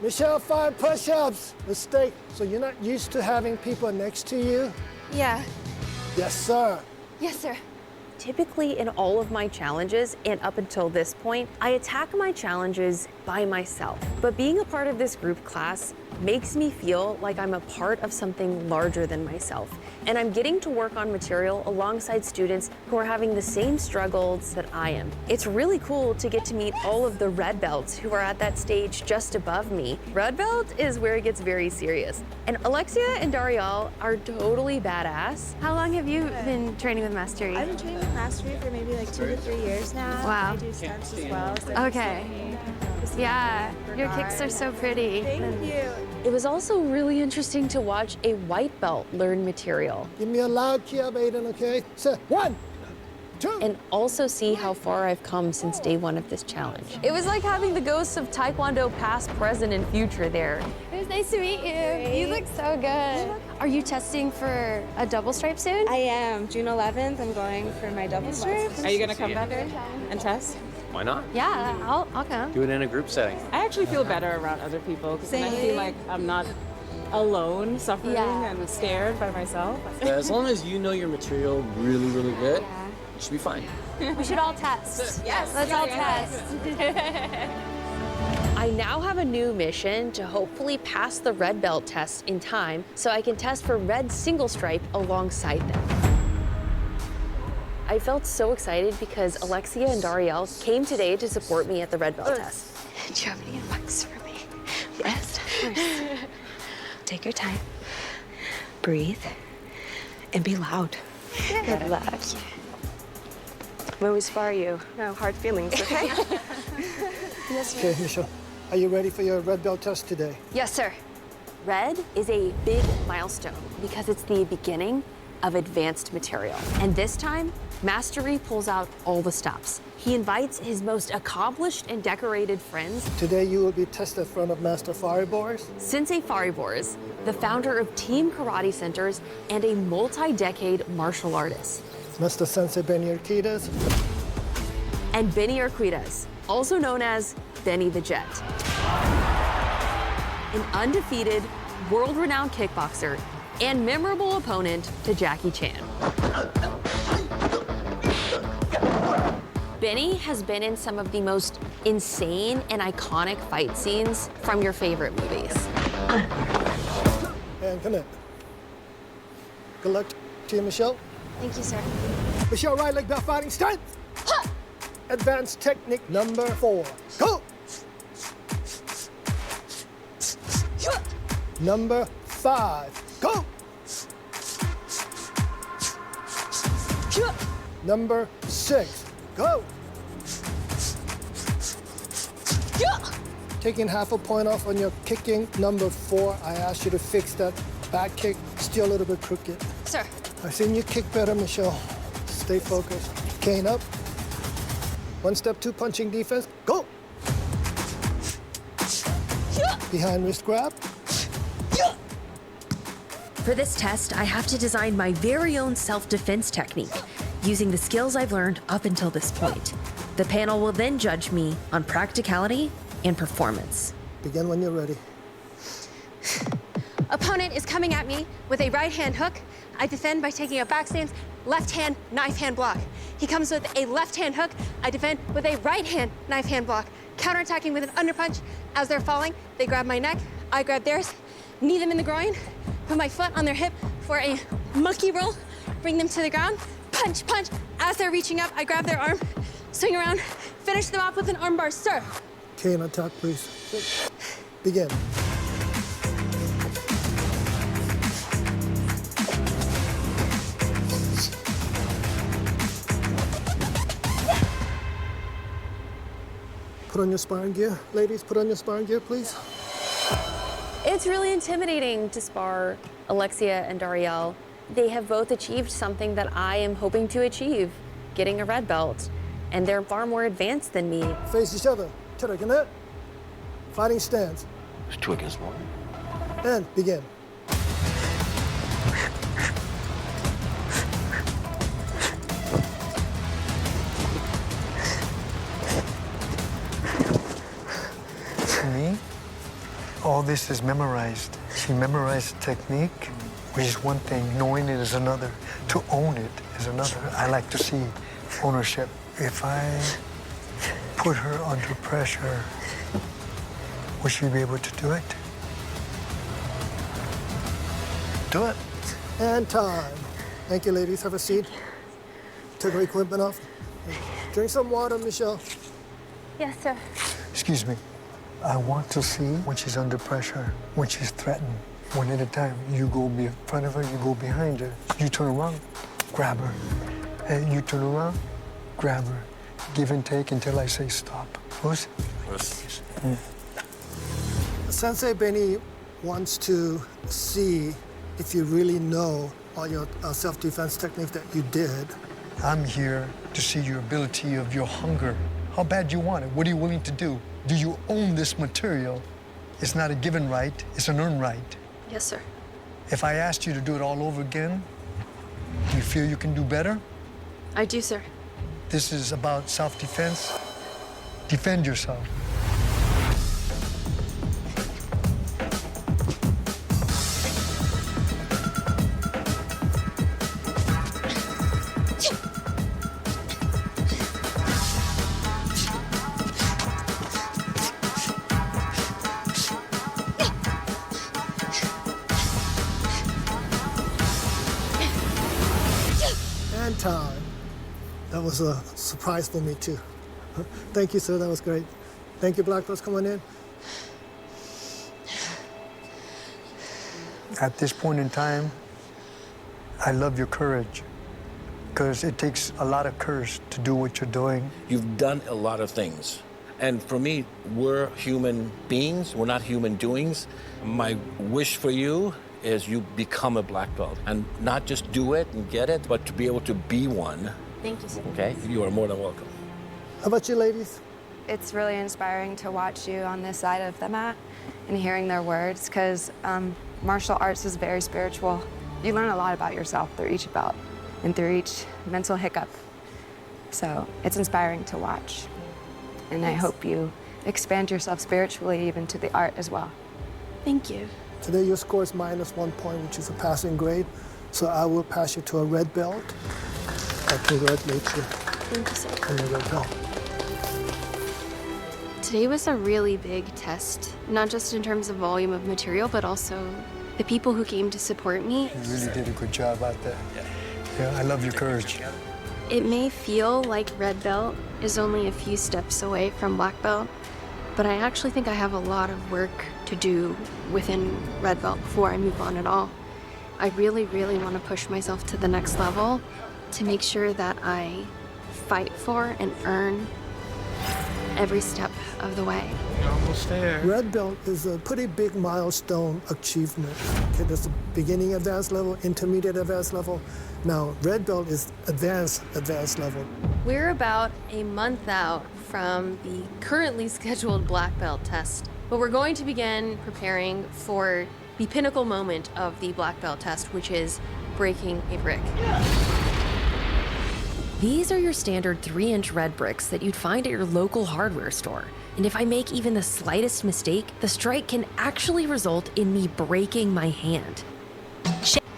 Michelle, 5 push-ups. Mistake. So you're not used to having people next to you? Yeah. Yes, sir. Yes, sir. Typically in all of my challenges, and up until this point, I attack my challenges by myself. But being a part of this group class makes me feel like I'm a part of something larger than myself. And I'm getting to work on material alongside students who are having the same struggles that I am. It's really cool to get to meet all of the red belts who are at that stage just above me. Red belt is where it gets very serious. And Alexia and Dariel are totally badass. How long have you been training with Mastery? I've been training with Mastery for maybe like 2 to 3 years now. Wow. I do stunts as well. So Okay. Yeah, your kicks are so pretty. Thank you. It was also really interesting to watch a white belt learn material. Give me a loud key up, Aiden, okay? So, 1, 2. And also see how far I've come since day 1 of this challenge. It was like having the ghosts of Taekwondo past, present, and future there. It was nice to meet you. You look so good. Are you testing for a double stripe soon? I am. June 11th, I'm going for my double stripe. Are you gonna come back and test? Why not? Yeah, I'll come. Do it in a group setting. I actually feel better around other people because then I feel like I'm not alone suffering and scared by myself. As long as you know your material really, really good, you should be fine. We should all test. Yes. Let's all test. I now have a new mission to hopefully pass the red belt test in time so I can test for red single stripe alongside them. I felt so excited because Alexia and Dariel came today to support me at the red belt test. Do you have any advice for me? Yes, of course. Take your time, breathe, and be loud. Good luck. When we spar you. No hard feelings, okay? Yes, Okay, Michelle, are you ready for your red belt test today? Yes, sir. Red is a big milestone because it's the beginning of advanced material. And this time, Mastery pulls out all the stops. He invites his most accomplished and decorated friends. Today you will be tested in front of Master Faribors. Sensei Faribors, the founder of Team Karate Centers and a multi-decade martial artist. Master Sensei Benny Urquidez. And Benny Urquidez, also known as Benny the Jet. An undefeated, world-renowned kickboxer and memorable opponent to Jackie Chan. Benny has been in some of the most insane and iconic fight scenes from your favorite movies. And commit. Good luck to you, Michelle. Thank you, sir. Michelle, right leg belt fighting start. Advanced technique number 4. Go! Number 5. Go! Number 6. Go! Taking half a point off on your kicking. Number 4, I asked you to fix that back kick. Still a little bit crooked. Sir. I've seen you kick better, Michelle. Stay focused. Cane up. 1 step 2 punching defense. Go! Behind wrist grab. For this test, I have to design my very own self-defense technique, using the skills I've learned up until this point. The panel will then judge me on practicality and performance. Begin when you're ready. Opponent is coming at me with a right hand hook. I defend by taking a back stance, left hand, knife hand block. He comes with a left hand hook. I defend with a right hand, knife hand block. Counterattacking with an underpunch. As they're falling, they grab my neck, I grab theirs, knee them in the groin, put my foot on their hip for a monkey roll, bring them to the ground, punch, punch. As they're reaching up, I grab their arm, swing around, finish them off with an armbar, sir. Cane attack, please. Begin. Put on your sparring gear. Ladies, put on your sparring gear, please. It's really intimidating to spar Alexia and Darielle, they have both achieved something that I am hoping to achieve, getting a red belt. And they're far more advanced than me. Face each other. Tarakanat. Fighting stance. It's 2 against 1. And begin. To me, all this is memorized. She memorized technique, which is one thing. Knowing it is another. To own it is another. I like to see ownership. If I put her under pressure, will she be able to do it? Do it. And time. Thank you, ladies. Have a seat. Take her equipment off. Drink some water, Michelle. Yes, sir. Excuse me. I want to see when she's under pressure, when she's threatened. One at a time. You go in front of her, you go behind her. You turn around, grab her. And you turn around, grab her. Give and take until I say stop. Push. Sensei Benny wants to see if you really know all your self-defense techniques that you did. I'm here to see your ability of your hunger. How bad you want it? What are you willing to do? Do you own this material? It's not a given right, it's an earned right. Yes, sir. If I asked you to do it all over again, do you feel you can do better? I do, sir. This is about self-defense. Defend yourself. And time. That was a surprise for me, too. Thank you, sir. That was great. Thank you, Black Belts, coming in. At this point in time, I love your courage, because it takes a lot of courage to do what you're doing. You've done a lot of things. And for me, we're human beings. We're not human doings. My wish for you is you become a black belt. And not just do it and get it, but to be able to be one. Thank you, sir. Okay? You are more than welcome. How about you, ladies? It's really inspiring to watch you on this side of the mat and hearing their words, because martial arts is very spiritual. You learn a lot about yourself through each bout and through each mental hiccup. So it's inspiring to watch. And I hope you expand yourself spiritually even to the art as well. Thank you. Today your score is -1 point, which is a passing grade. So I will pass you to a red belt. I congratulate you Thank you, sir. on the red belt. Today was a really big test, not just in terms of volume of material, but also the people who came to support me. You really did a good job out there. Yeah, I love your courage. It may feel like red belt is only a few steps away from black belt, but I actually think I have a lot of work to do within red belt before I move on at all. I really, really want to push myself to the next level to make sure that I fight for and earn every step of the way. You're almost there. Red belt is a pretty big milestone achievement. Okay, there's the beginning advanced level, intermediate advanced level. Now, red belt is advanced level. We're about a month out from the currently scheduled black belt test, but we're going to begin preparing for the pinnacle moment of the black belt test, which is breaking a brick. These are your standard 3-inch red bricks that you'd find at your local hardware store. And if I make even the slightest mistake, the strike can actually result in me breaking my hand.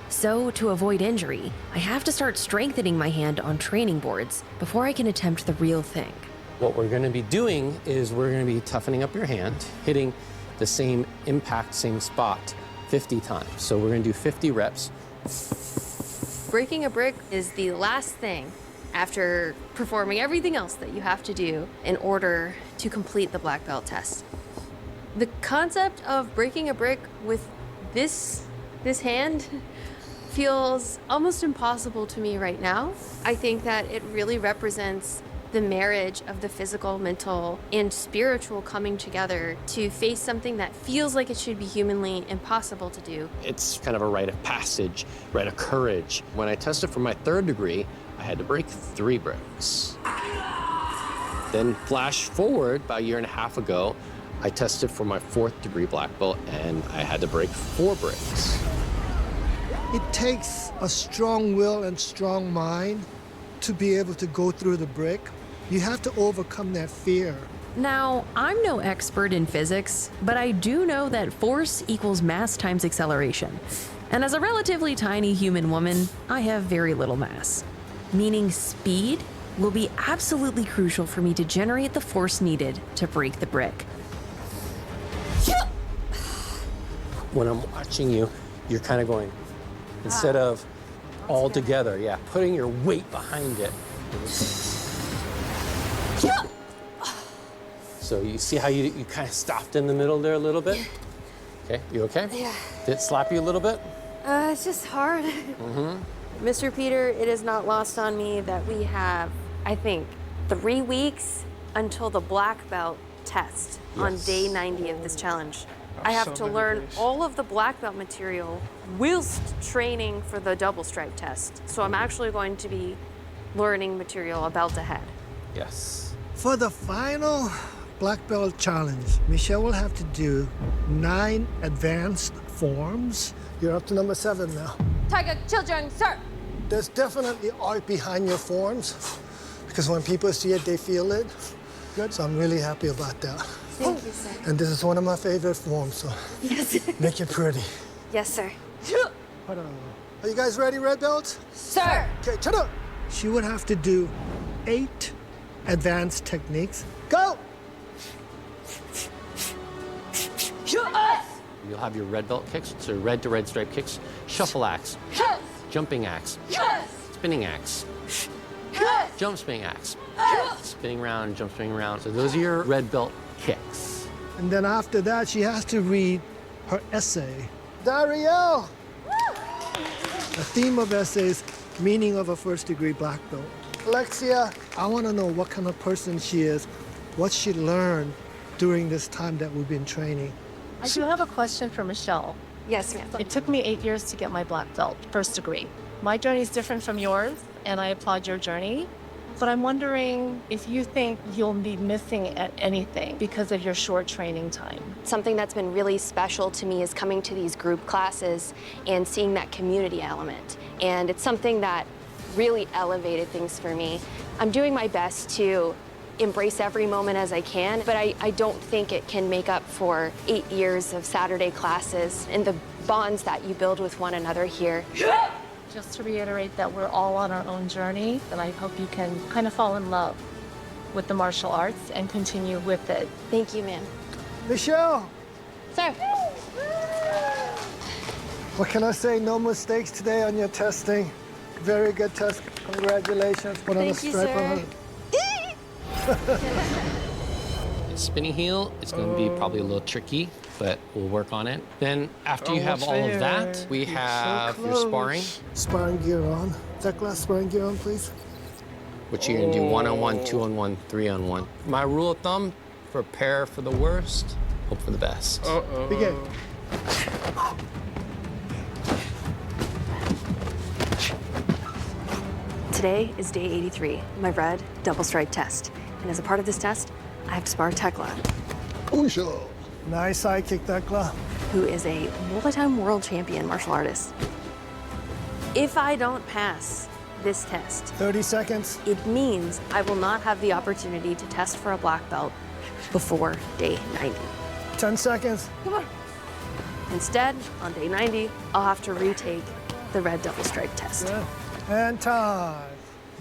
So, to avoid injury, I have to start strengthening my hand on training boards before I can attempt the real thing. What we're going to be doing is we're going to be toughening up your hand, hitting the same impact, same spot 50 times. So we're going to do 50 reps. Breaking a brick is the last thing after performing everything else that you have to do in order to complete the black belt test. The concept of breaking a brick with this hand feels almost impossible to me right now. I think that it really represents the marriage of the physical, mental, and spiritual coming together to face something that feels like it should be humanly impossible to do. It's kind of a rite of passage, rite of courage. When I tested for my 3rd degree, I had to break 3 bricks. Then flash forward about a year and a half ago, I tested for my 4th degree black belt and I had to break 4 bricks. It takes a strong will and strong mind to be able to go through the brick. You have to overcome that fear. Now, I'm no expert in physics, but I do know that force equals mass times acceleration. And as a relatively tiny human woman, I have very little mass, meaning speed will be absolutely crucial for me to generate the force needed to break the brick. When I'm watching you, you're kind of going, instead of all together, yeah, putting your weight behind it. So you see how you kind of stopped in the middle there a little bit? Okay, you okay? Yeah. Did it slap you a little bit? It's just hard. Mr. Peter, it is not lost on me that we have, I think, 3 weeks until the black belt test on day 90 of this challenge. I have to learn all of the black belt material whilst training for the double stripe test. So I'm actually going to be learning material a belt ahead. Yes. For the final black belt challenge, Michelle will have to do 9 advanced forms. You're up to number 7 now. Tiger children, sir. There's definitely art behind your forms because when people see it, they feel it. Good. So I'm really happy about that. Thank you, sir. And this is one of my favorite forms, so Yes. make it pretty. Yes, sir. Hold on. Are you guys ready, red belts? Sir. Okay, shut up. She would have to do 8 advanced techniques. Go! You'll have your red belt kicks, so red to red stripe kicks, shuffle axe, jumping axe, spinning axe, jump spinning axe, spinning round, jump spinning round. So those are your red belt kicks. And then after that, she has to read her essay. Darielle! The theme of essays, meaning of a first degree black belt. Alexia, I want to know what kind of person she is, what she learned during this time that we've been training. I do have a question for Michelle. Yes, ma'am. It took me 8 years to get my black belt, first degree. My journey is different from yours, and I applaud your journey. But I'm wondering if you think you'll be missing at anything because of your short training time. Something that's been really special to me is coming to these group classes and seeing that community element. And it's something that really elevated things for me. I'm doing my best to embrace every moment as I can, but I don't think it can make up for 8 years of Saturday classes and the bonds that you build with one another here. Just to reiterate that we're all on our own journey, and I hope you can kind of fall in love with the martial arts and continue with it. Thank you, ma'am. Michelle! Sir. What can I say? No mistakes today on your testing. Very good test. Congratulations. Put on a Thank you, stripe sir. on it. Spinning heel, it's going to be probably a little tricky, but we'll work on it. Then after you have all of that, we have your sparring, Sparring gear on. Tekla, sparring gear on, please. which you're going to do 1-on-1, 2-on-1, 3-on-1. My rule of thumb, prepare for the worst, hope for the best. Begin. Today is day 83, my red double stripe test. And as a part of this test, I have to spar Tekla, Nice side kick, Tekla. who is a multi-time world champion martial artist. If I don't pass this test, 30 seconds. it means I will not have the opportunity to test for a black belt before day 90. 10 seconds. Come on. Instead, on day 90, I'll have to retake the red double stripe test. Good. And time.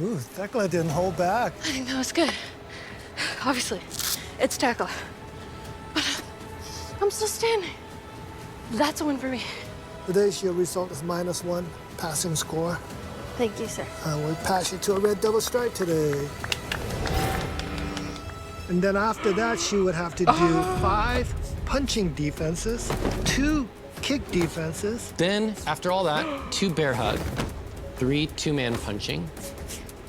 Ooh, Tekla didn't hold back. I think that was good. Obviously, it's Tekla. But I'm still standing. That's a win for me. Today's your result is -1, passing score. Thank you, sir. We'll pass you to a red double stripe today. And then after that, she would have to do 5 punching defenses, 2 kick defenses. Then, after all that, 2 bear hug, 3 two-man punching,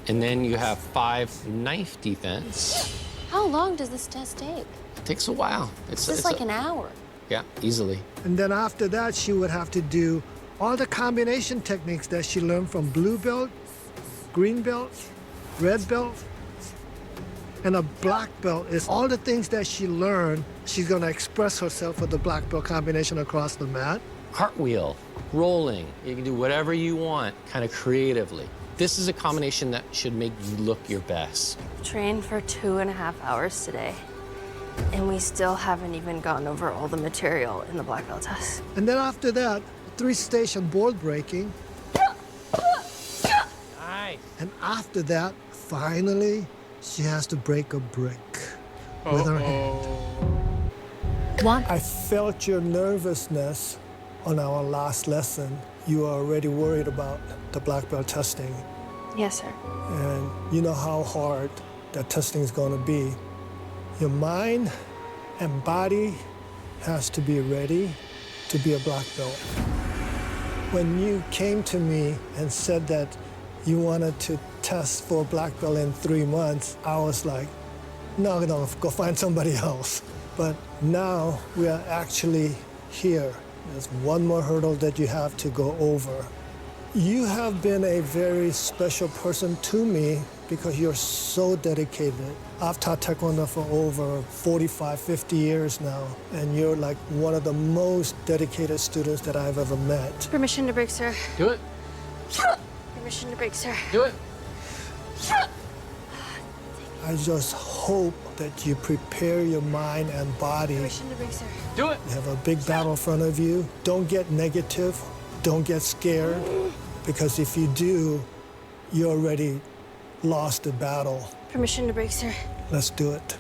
And then you have 5 knife defense. How long does this test take? It takes a while. It's just like an hour. Yeah, easily. And then after that, she would have to do all the combination techniques that she learned from blue belt, green belt, red belt, and a black belt is all the things that she learned. She's gonna express herself with the black belt combination across the mat. Cartwheel, rolling, you can do whatever you want, kind of creatively. This is a combination that should make you look your best. Trained for 2.5 hours today, and we still haven't even gone over all the material in the black belt test. And then after that, 3-station board breaking. Nice. And after that, finally, she has to break a brick with her hand. I felt your nervousness on our last lesson. You are already worried about the black belt testing. Yes, sir. And you know how hard that testing is going to be. Your mind and body has to be ready to be a black belt. When you came to me and said that you wanted to test for a black belt in 3 months, I was like, no, go find somebody else. But now we are actually here. There's one more hurdle that you have to go over. You have been a very special person to me because you're so dedicated. I've taught Taekwondo for over 45, 50 years now, and you're like one of the most dedicated students that I've ever met. Permission to break, sir. Do it. Permission to break, sir. Do it. I just hope that you prepare your mind and body. Permission to break, sir. Do it. You have a big battle in front of you. Don't get negative. Don't get scared. Because if you do, you already lost the battle. Permission to break, sir. Let's do it.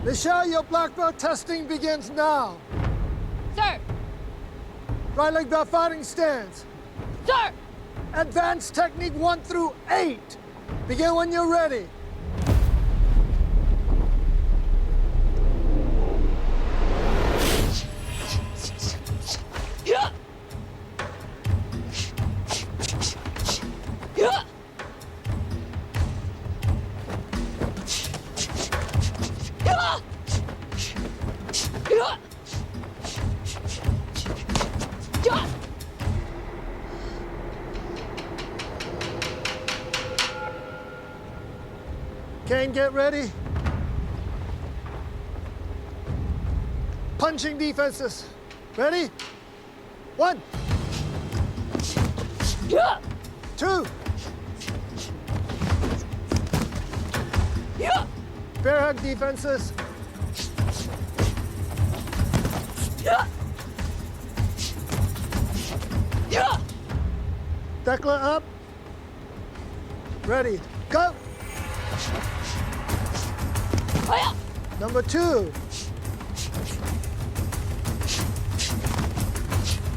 Michelle, your black belt testing begins now. Sir! Right leg belt fighting stance. Sir! Advanced technique 1 through 8. Begin when you're ready. Yeah! Yeah! Yeah! Yeah! Yeah! Kane, get ready. Punching defenses. Ready? 1. Yeah! 2. Yeah! Bear hug defenses. Yeah! Yeah! Dekla up. Ready. Go. Number 2.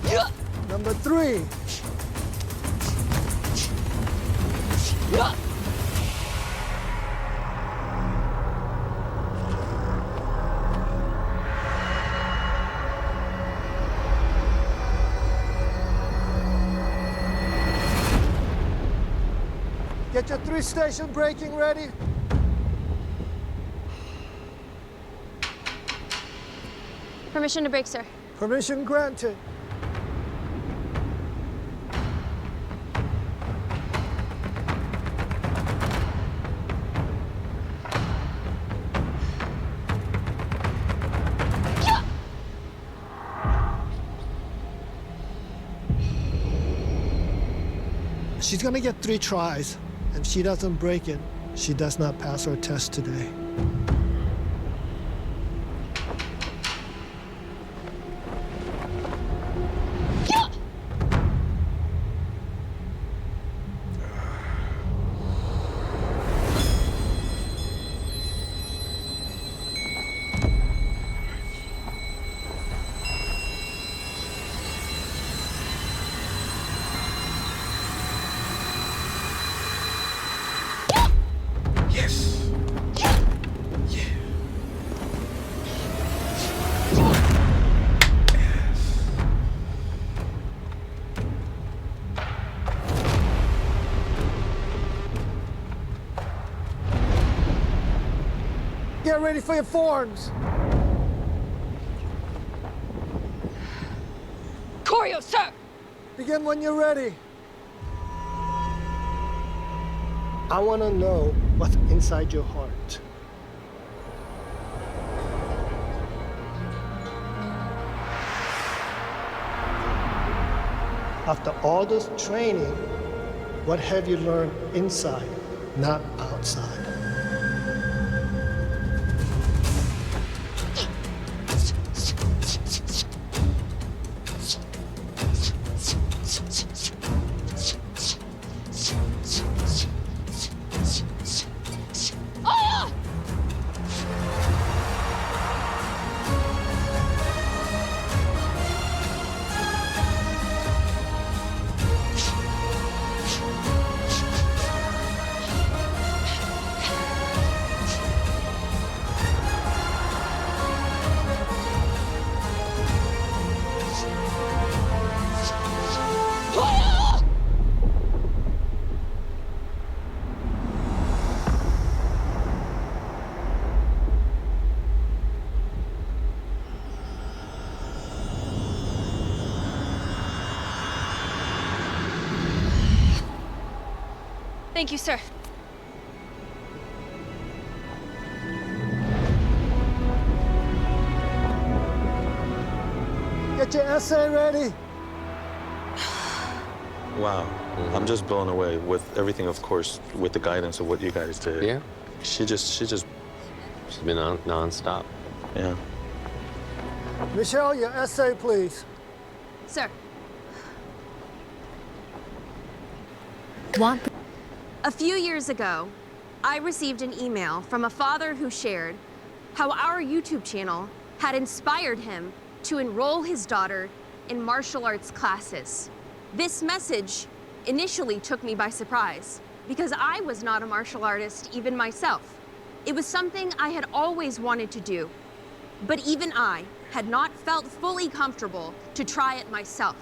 Yeah! Number 3. Yeah! Get your 3-station braking ready. Permission to break, sir. Permission granted. She's gonna get 3 tries. If she doesn't break it, she does not pass her test today. Get ready for your forms. Choreo, sir! Begin when you're ready. I want to know what's inside your heart. After all this training, what have you learned inside, not outside? Thank you, sir. Get your essay ready. Wow. I'm just blown away with everything, of course, with the guidance of what you guys did. Yeah. She's been on non-stop. Yeah. Michelle, your essay, please. Sir. Want A few years ago, I received an email from a father who shared how our YouTube channel had inspired him to enroll his daughter in martial arts classes. This message initially took me by surprise because I was not a martial artist even myself. It was something I had always wanted to do, but even I had not felt fully comfortable to try it myself.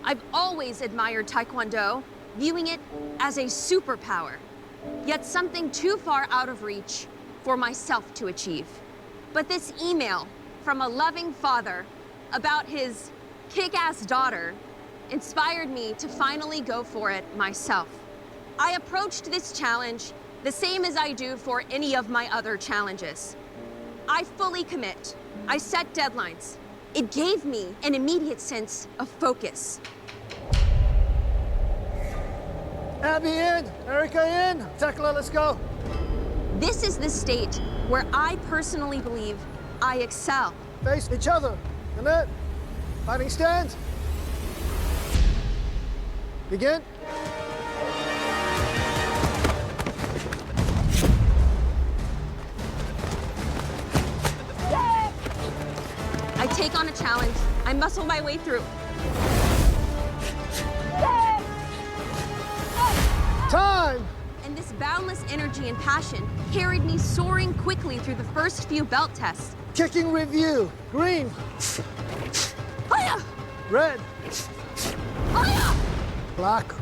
I've always admired Taekwondo, viewing it as a superpower, yet something too far out of reach for myself to achieve. But this email from a loving father about his kick-ass daughter inspired me to finally go for it myself. I approached this challenge the same as I do for any of my other challenges. I fully commit. I set deadlines. It gave me an immediate sense of focus. Abby in, Erica in. Tekla, let's go. This is the state where I personally believe I excel. Face each other. Annette, fighting stance. Begin. I take on a challenge. I muscle my way through. Time! And this boundless energy and passion carried me soaring quickly through the first few belt tests. Kicking review. Green. Hiya! Red. Hiya! Black.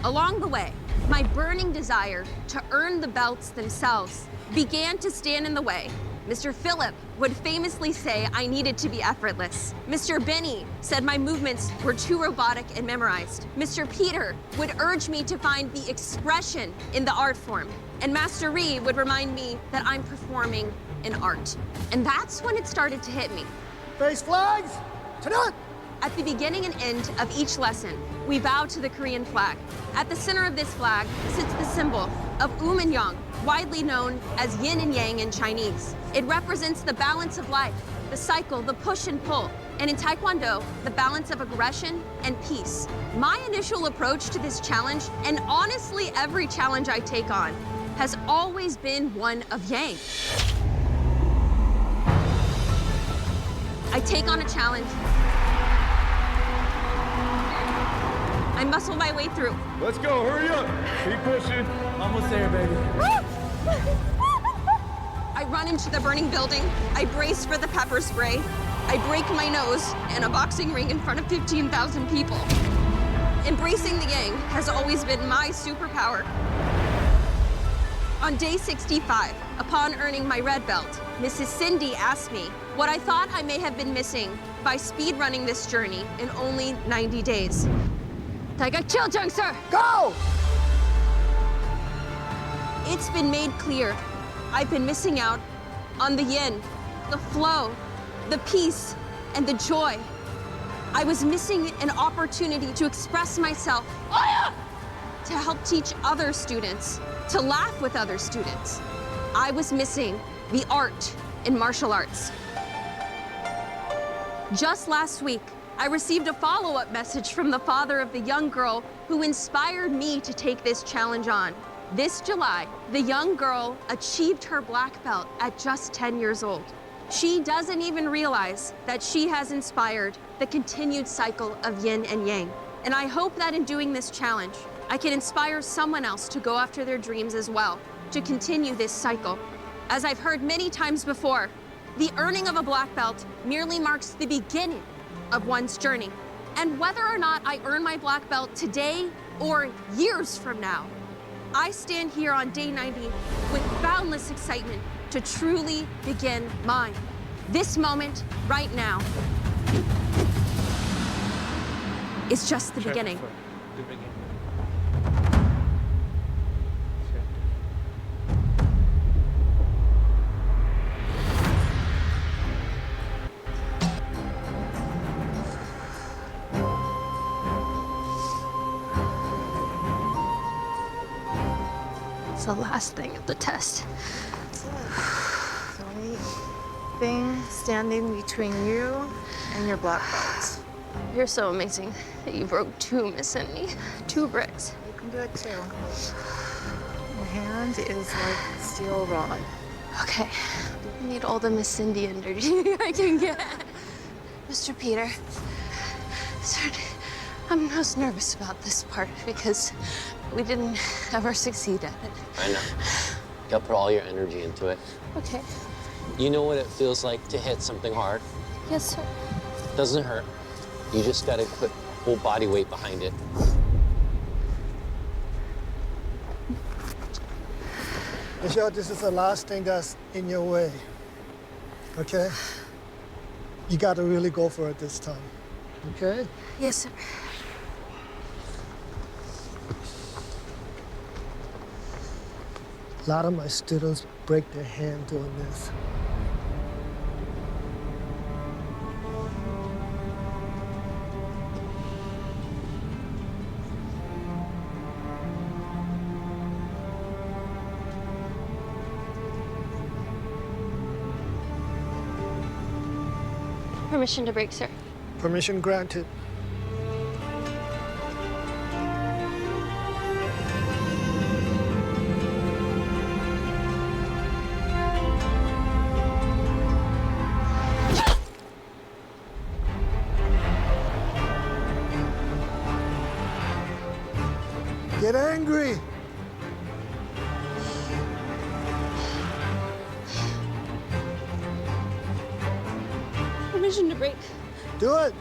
Along the way, my burning desire to earn the belts themselves began to stand in the way. Mr. Phillip would famously say I needed to be effortless. Mr. Benny said my movements were too robotic and memorized. Mr. Peter would urge me to find the expression in the art form. And Master Ree would remind me that I'm performing an art. And that's when it started to hit me. Face flags, tonight! At the beginning and end of each lesson, we bow to the Korean flag. At the center of this flag sits the symbol of and Yang, widely known as yin and yang in Chinese. It represents the balance of life, the cycle, the push and pull, and in Taekwondo, the balance of aggression and peace. My initial approach to this challenge, and honestly every challenge I take on, has always been one of yang. I take on a challenge. I muscle my way through. Let's go, hurry up. Keep pushing. Almost there, baby. I run into the burning building. I brace for the pepper spray. I break my nose in a boxing ring in front of 15,000 people. Embracing the yang has always been my superpower. On day 65, upon earning my red belt, Mrs. Cindy asked me what I thought I may have been missing by speed running this journey in only 90 days. Taiga Chiljung, sir! Go! It's been made clear I've been missing out on the yin, the flow, the peace, and the joy. I was missing an opportunity to express myself, to help teach other students, to laugh with other students. I was missing the art in martial arts. Just last week, I received a follow-up message from the father of the young girl who inspired me to take this challenge on. This July, the young girl achieved her black belt at just 10 years old. She doesn't even realize that she has inspired the continued cycle of yin and yang. And I hope that in doing this challenge, I can inspire someone else to go after their dreams as well, to continue this cycle. As I've heard many times before, the earning of a black belt merely marks the beginning of one's journey. And whether or not I earn my black belt today or years from now, I stand here on day 90 with boundless excitement to truly begin mine. This moment, right now, is just the beginning. The beginning. It's the last thing of the test. The only thing standing between you and your black belt. You're so amazing that you broke 2, Miss Cindy. 2 bricks. You can do it too. Your hand is like steel rod. Okay. I need all the Miss Cindy energy I can get. Mr. Peter, sir, I'm most nervous about this part because we didn't ever succeed at it. I know. You gotta put all your energy into it. Okay. You know what it feels like to hit something hard? Yes, sir. It doesn't hurt. You just gotta put full body weight behind it. Michelle, this is the last thing that's in your way, okay? You gotta really go for it this time, okay? Yes, sir. A lot of my students break their hand doing this. Permission to break, sir. Permission granted. Get angry. Permission to break. Do it.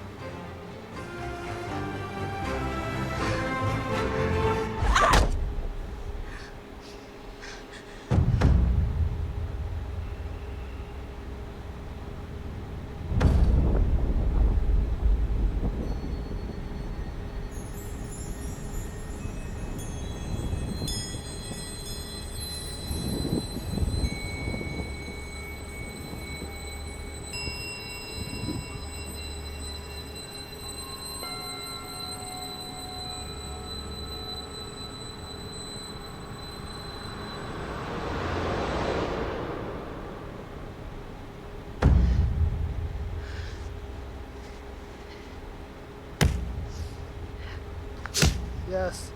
Yes.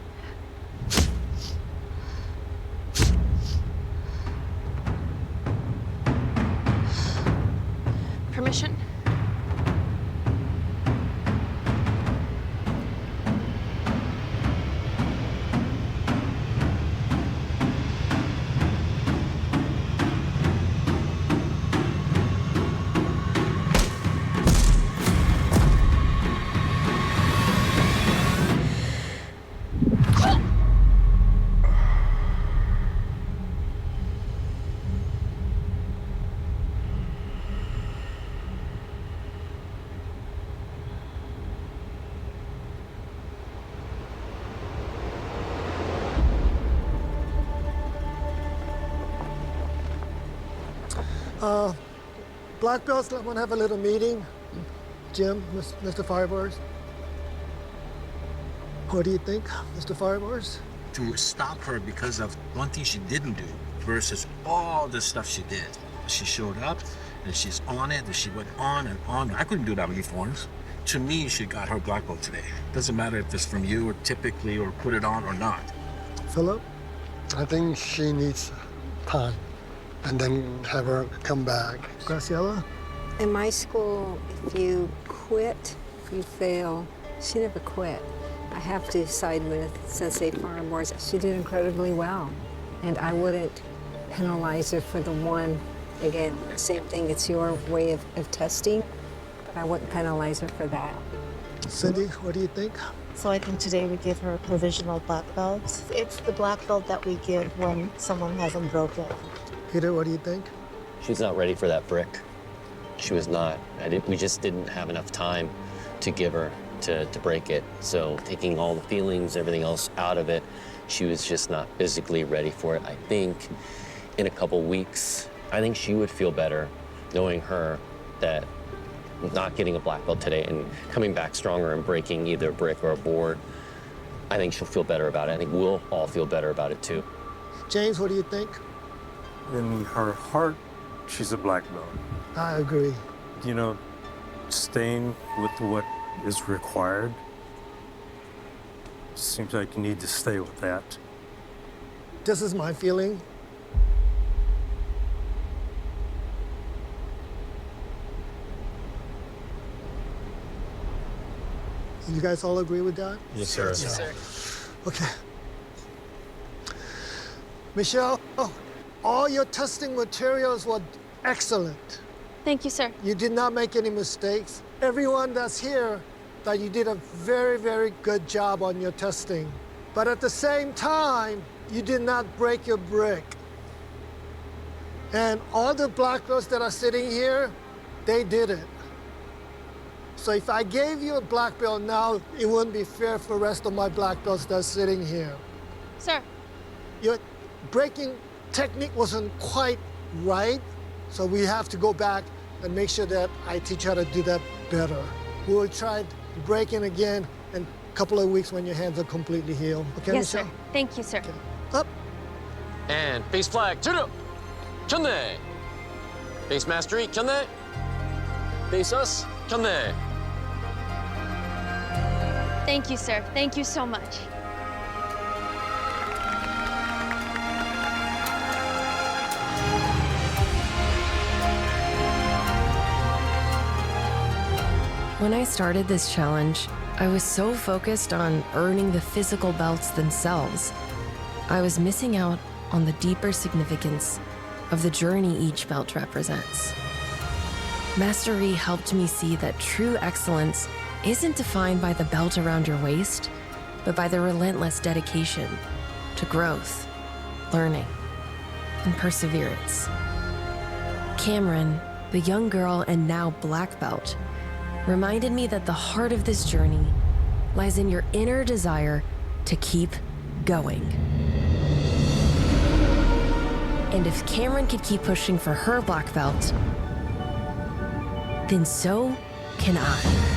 Permission? Black belts, I want to have a little meeting. Jim, Mr. Firebars. What do you think, Mr. Firebars? To stop her because of one thing she didn't do versus all the stuff she did. She showed up and she's on it and she went on and on. I couldn't do that with uniforms. To me, she got her black belt today. Doesn't matter if it's from you or typically or put it on or not. Philip? I think she needs time and then have her come back. Graciela? In my school, if you quit, you fail. She never quit. I have to side with Sensei Firebars. She did incredibly well, and I wouldn't penalize her for the one. Again, same thing, it's your way of testing, but I wouldn't penalize her for that. Cindy, what do you think? So I think today we give her a provisional black belt. It's the black belt that we give when someone hasn't broken. Peter, what do you think? She's not ready for that brick. She was not. We just didn't have enough time to give her to break it. So taking all the feelings, everything else out of it, she was just not physically ready for it. I think in a couple weeks, I think she would feel better knowing her that not getting a black belt today and coming back stronger and breaking either a brick or a board, I think she'll feel better about it. I think we'll all feel better about it too. James, what do you think? In her heart, she's a black belt. I agree. You know, staying with what is required, seems like you need to stay with that. This is my feeling. You guys all agree with that? Yes, sir. Yes, sir. Okay. Michelle, all your testing materials were excellent. Thank you, sir. You did not make any mistakes. Everyone that's here, that you did a very, very good job on your testing. But at the same time, you did not break your brick. And all the black belts that are sitting here, they did it. So if I gave you a black belt now, it wouldn't be fair for the rest of my black belts that's sitting here. Sir. Your breaking technique wasn't quite right, so we have to go back and make sure that I teach you how to do that better. We will try breaking again in a couple of weeks when your hands are completely healed. Okay, Yes, Michelle? sir. Thank you, sir. Up. And face flag, turn 견내. Face mastery, 견내. Face us, 견내. Thank you, sir. Thank you so much. When I started this challenge, I was so focused on earning the physical belts themselves, I was missing out on the deeper significance of the journey each belt represents. Mastery helped me see that true excellence isn't defined by the belt around your waist, but by the relentless dedication to growth, learning, and perseverance. Cameron, the young girl and now black belt, reminded me that the heart of this journey lies in your inner desire to keep going. And if Cameron could keep pushing for her black belt, then so can I.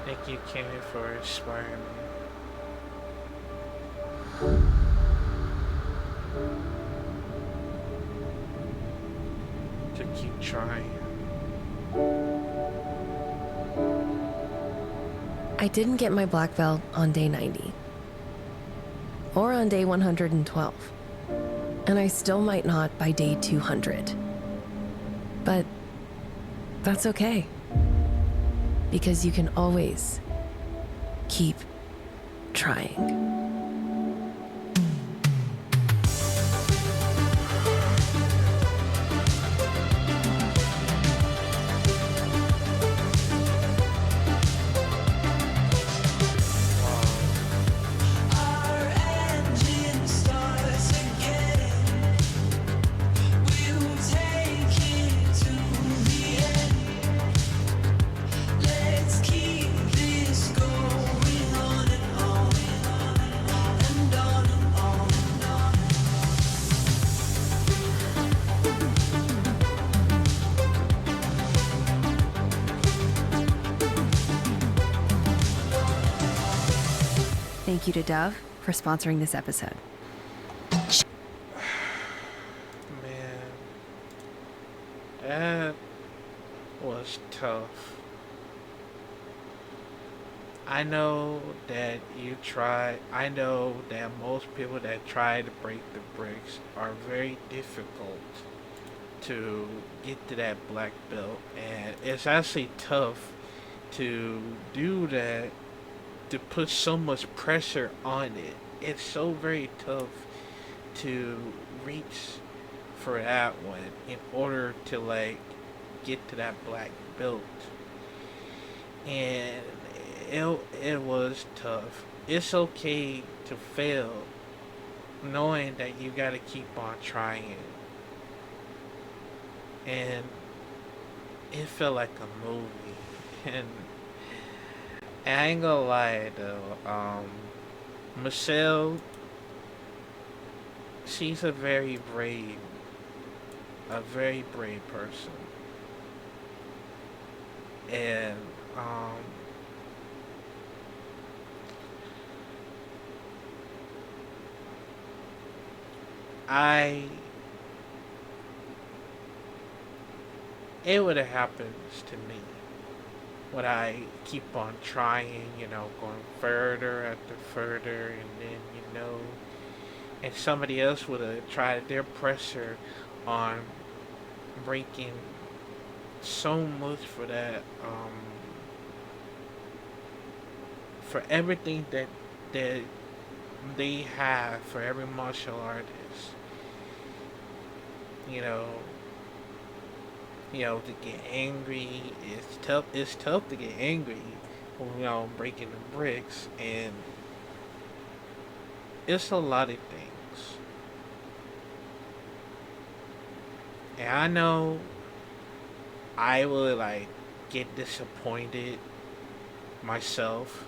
Thank you, Kenny, for inspiring me. To keep trying. I didn't get my black belt on day 90 or on day 112, and I still might not by day 200. But that's okay, because you can always keep trying. Thank you to Dove for sponsoring this episode. Man, that was tough. I know that you tried. I know that most people that try to break the bricks are very difficult to get to that black belt, and it's actually tough to do that, to put so much pressure on it. It's so very tough to reach for that one in order to like get to that black belt. And it was tough. It's okay to fail, knowing that you gotta keep on trying. And it felt like a movie. And I ain't gonna lie though, Michelle, she's a very brave person. And, it would have happened to me. Would I keep on trying, going further after further, and then, and somebody else would have tried their pressure on breaking so much for that, for everything that they have for every martial artist, to get angry. It's tough to get angry when, breaking the bricks, and it's a lot of things. And I know I will, get disappointed myself,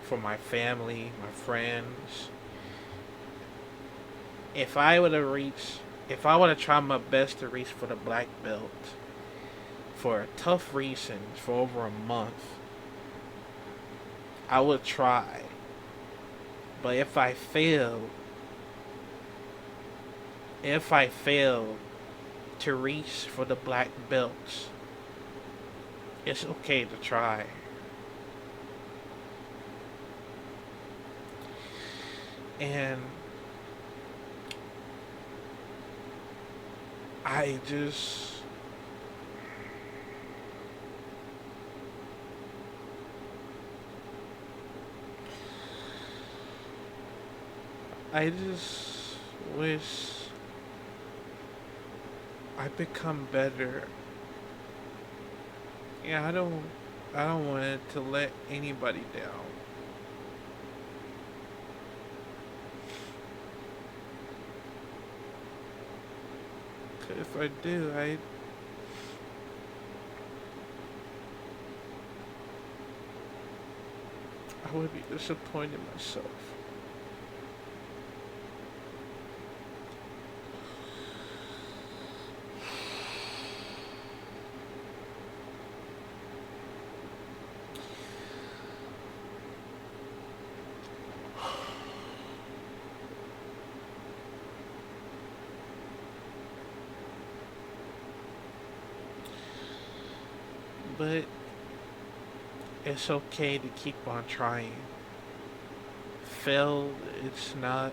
for my family, my friends. If I would have tried my best to reach for the black belt for a tough reason for over a month, I would try. But if I fail to reach for the black belts, it's okay to try. And I just wish I become better. Yeah, I don't want it to let anybody down. If I do, I would be disappointed in myself. but it's okay to keep on trying. Fail, it's not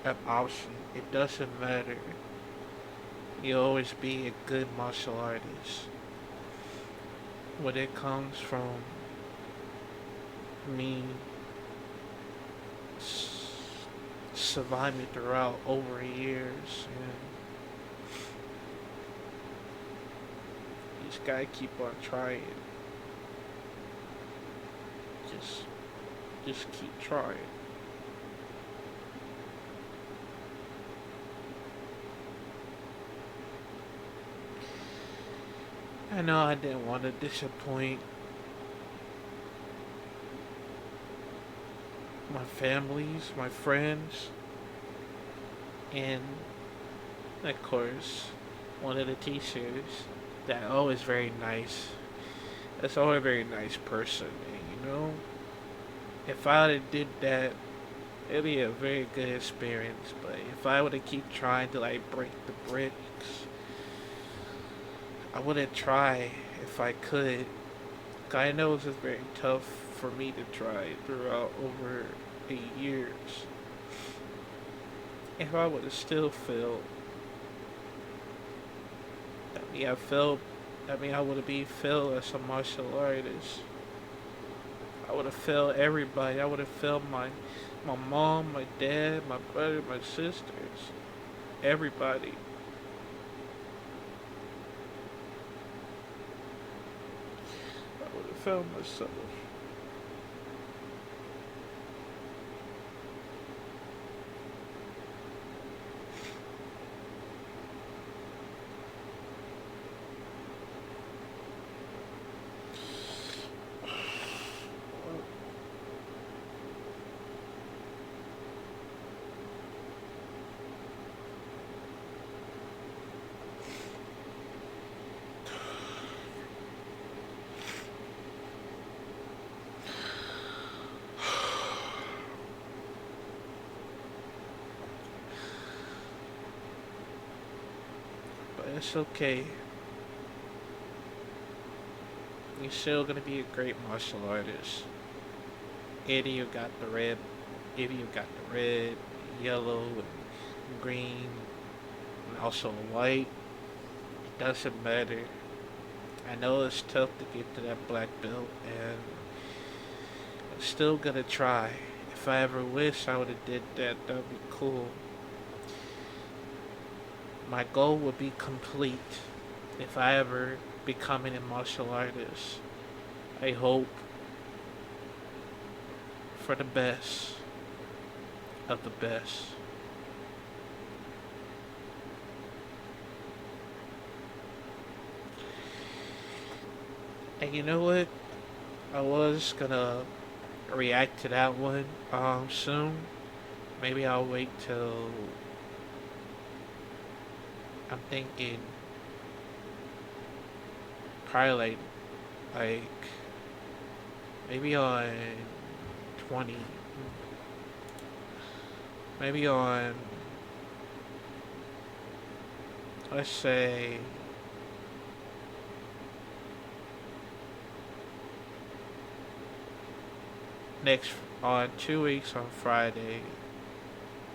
an option. It doesn't matter. You'll always be a good martial artist. When it comes from me surviving throughout over years, and you just gotta keep on trying. Just keep trying. I know I didn't want to disappoint my families, my friends, and of course, one of the teachers that always very nice. That's always a very nice person, and you know, if I would have did that, it'd be a very good experience. But if I would have keep trying to like break the bricks, I wouldn't try if I could. I know it's just very tough for me to try throughout over 8 years. If I would have still failed, I would have been failed as a martial artist. I would have failed everybody. I would have failed my mom, my dad, my brother, my sisters, everybody. I would have failed myself. It's okay. You're still gonna be a great martial artist. Either you got the red, yellow, and green, and also white. It doesn't matter. I know it's tough to get to that black belt, and I'm still gonna try. If I ever wish I would have did that, that'd be cool. My goal would be complete if I ever become a martial artist. I hope for the best of the best. And you know what? I was gonna react to that one soon. Maybe I'll wait till I'm thinking probably like maybe on 20, maybe on, let's say on 2 weeks on Friday.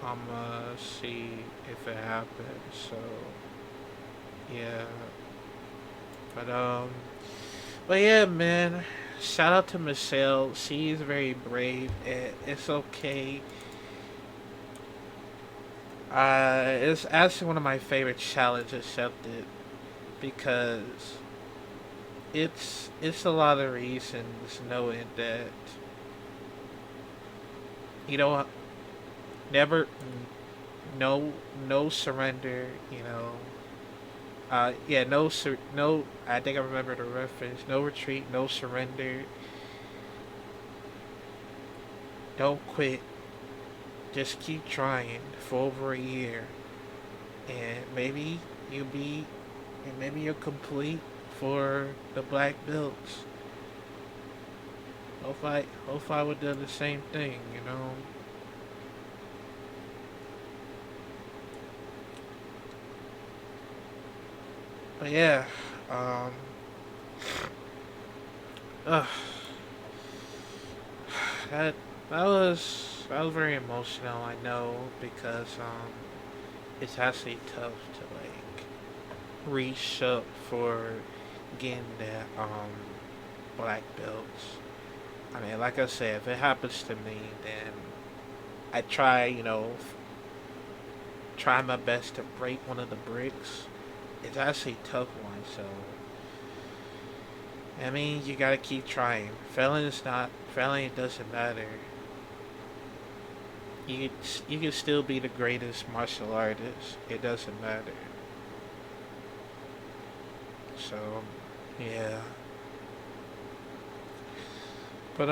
I'ma see if it happens. So yeah, but yeah, man. Shout out to Michelle. She is very brave, and it's okay. It's actually one of my favorite challenges accepted because it's a lot of reasons knowing that you know never no surrender, you know. No, I think I remember the reference. No retreat, no surrender. Don't quit. Just keep trying for over a year. And maybe you're complete for the black belts. Hope I would do the same thing, you know. But yeah, that very emotional. I know because it's actually tough to like reach up for getting that black belts. I mean, like I said, if it happens to me, then I try, try my best to break one of the bricks. It's actually a tough one, so I mean, you gotta keep trying. Failing doesn't matter. You can still be the greatest martial artist. It doesn't matter. So, yeah. But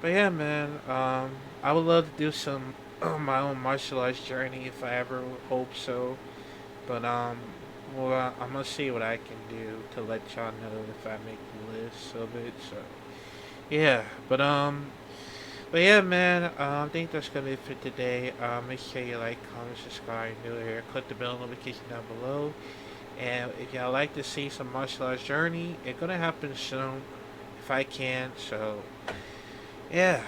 yeah, man. I would love to do some my own martial arts journey if I ever hope so. But well, I'm gonna see what I can do to let y'all know if I make the list of it. So, yeah. But yeah, man. I think that's gonna be it for today. Make sure you like, comment, subscribe, new here. Click the bell notification down below. And if y'all like to see some martial arts journey, it's gonna happen soon if I can. So, yeah.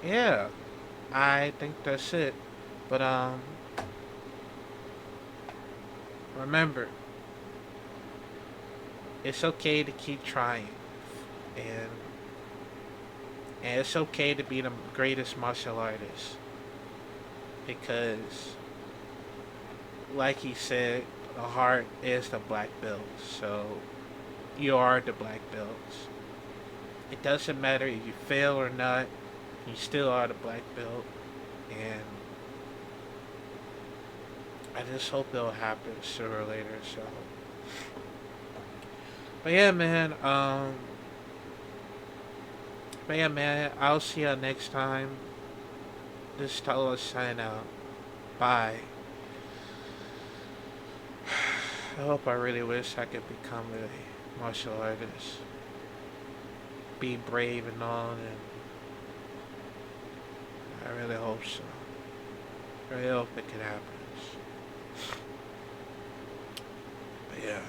Yeah. I think that's it. But remember, it's okay to keep trying, and it's okay to be the greatest martial artist, because like he said, the heart is the black belt. So you are the black belts. It doesn't matter if you fail or not, you still are the black belt. And I just hope it'll happen sooner or later. So, but yeah, man. I'll see y'all next time. This is Tolo signing out. Bye. I hope I really wish I could become a martial artist. Be brave and all, and I really hope so. I really hope it can happen. But yeah.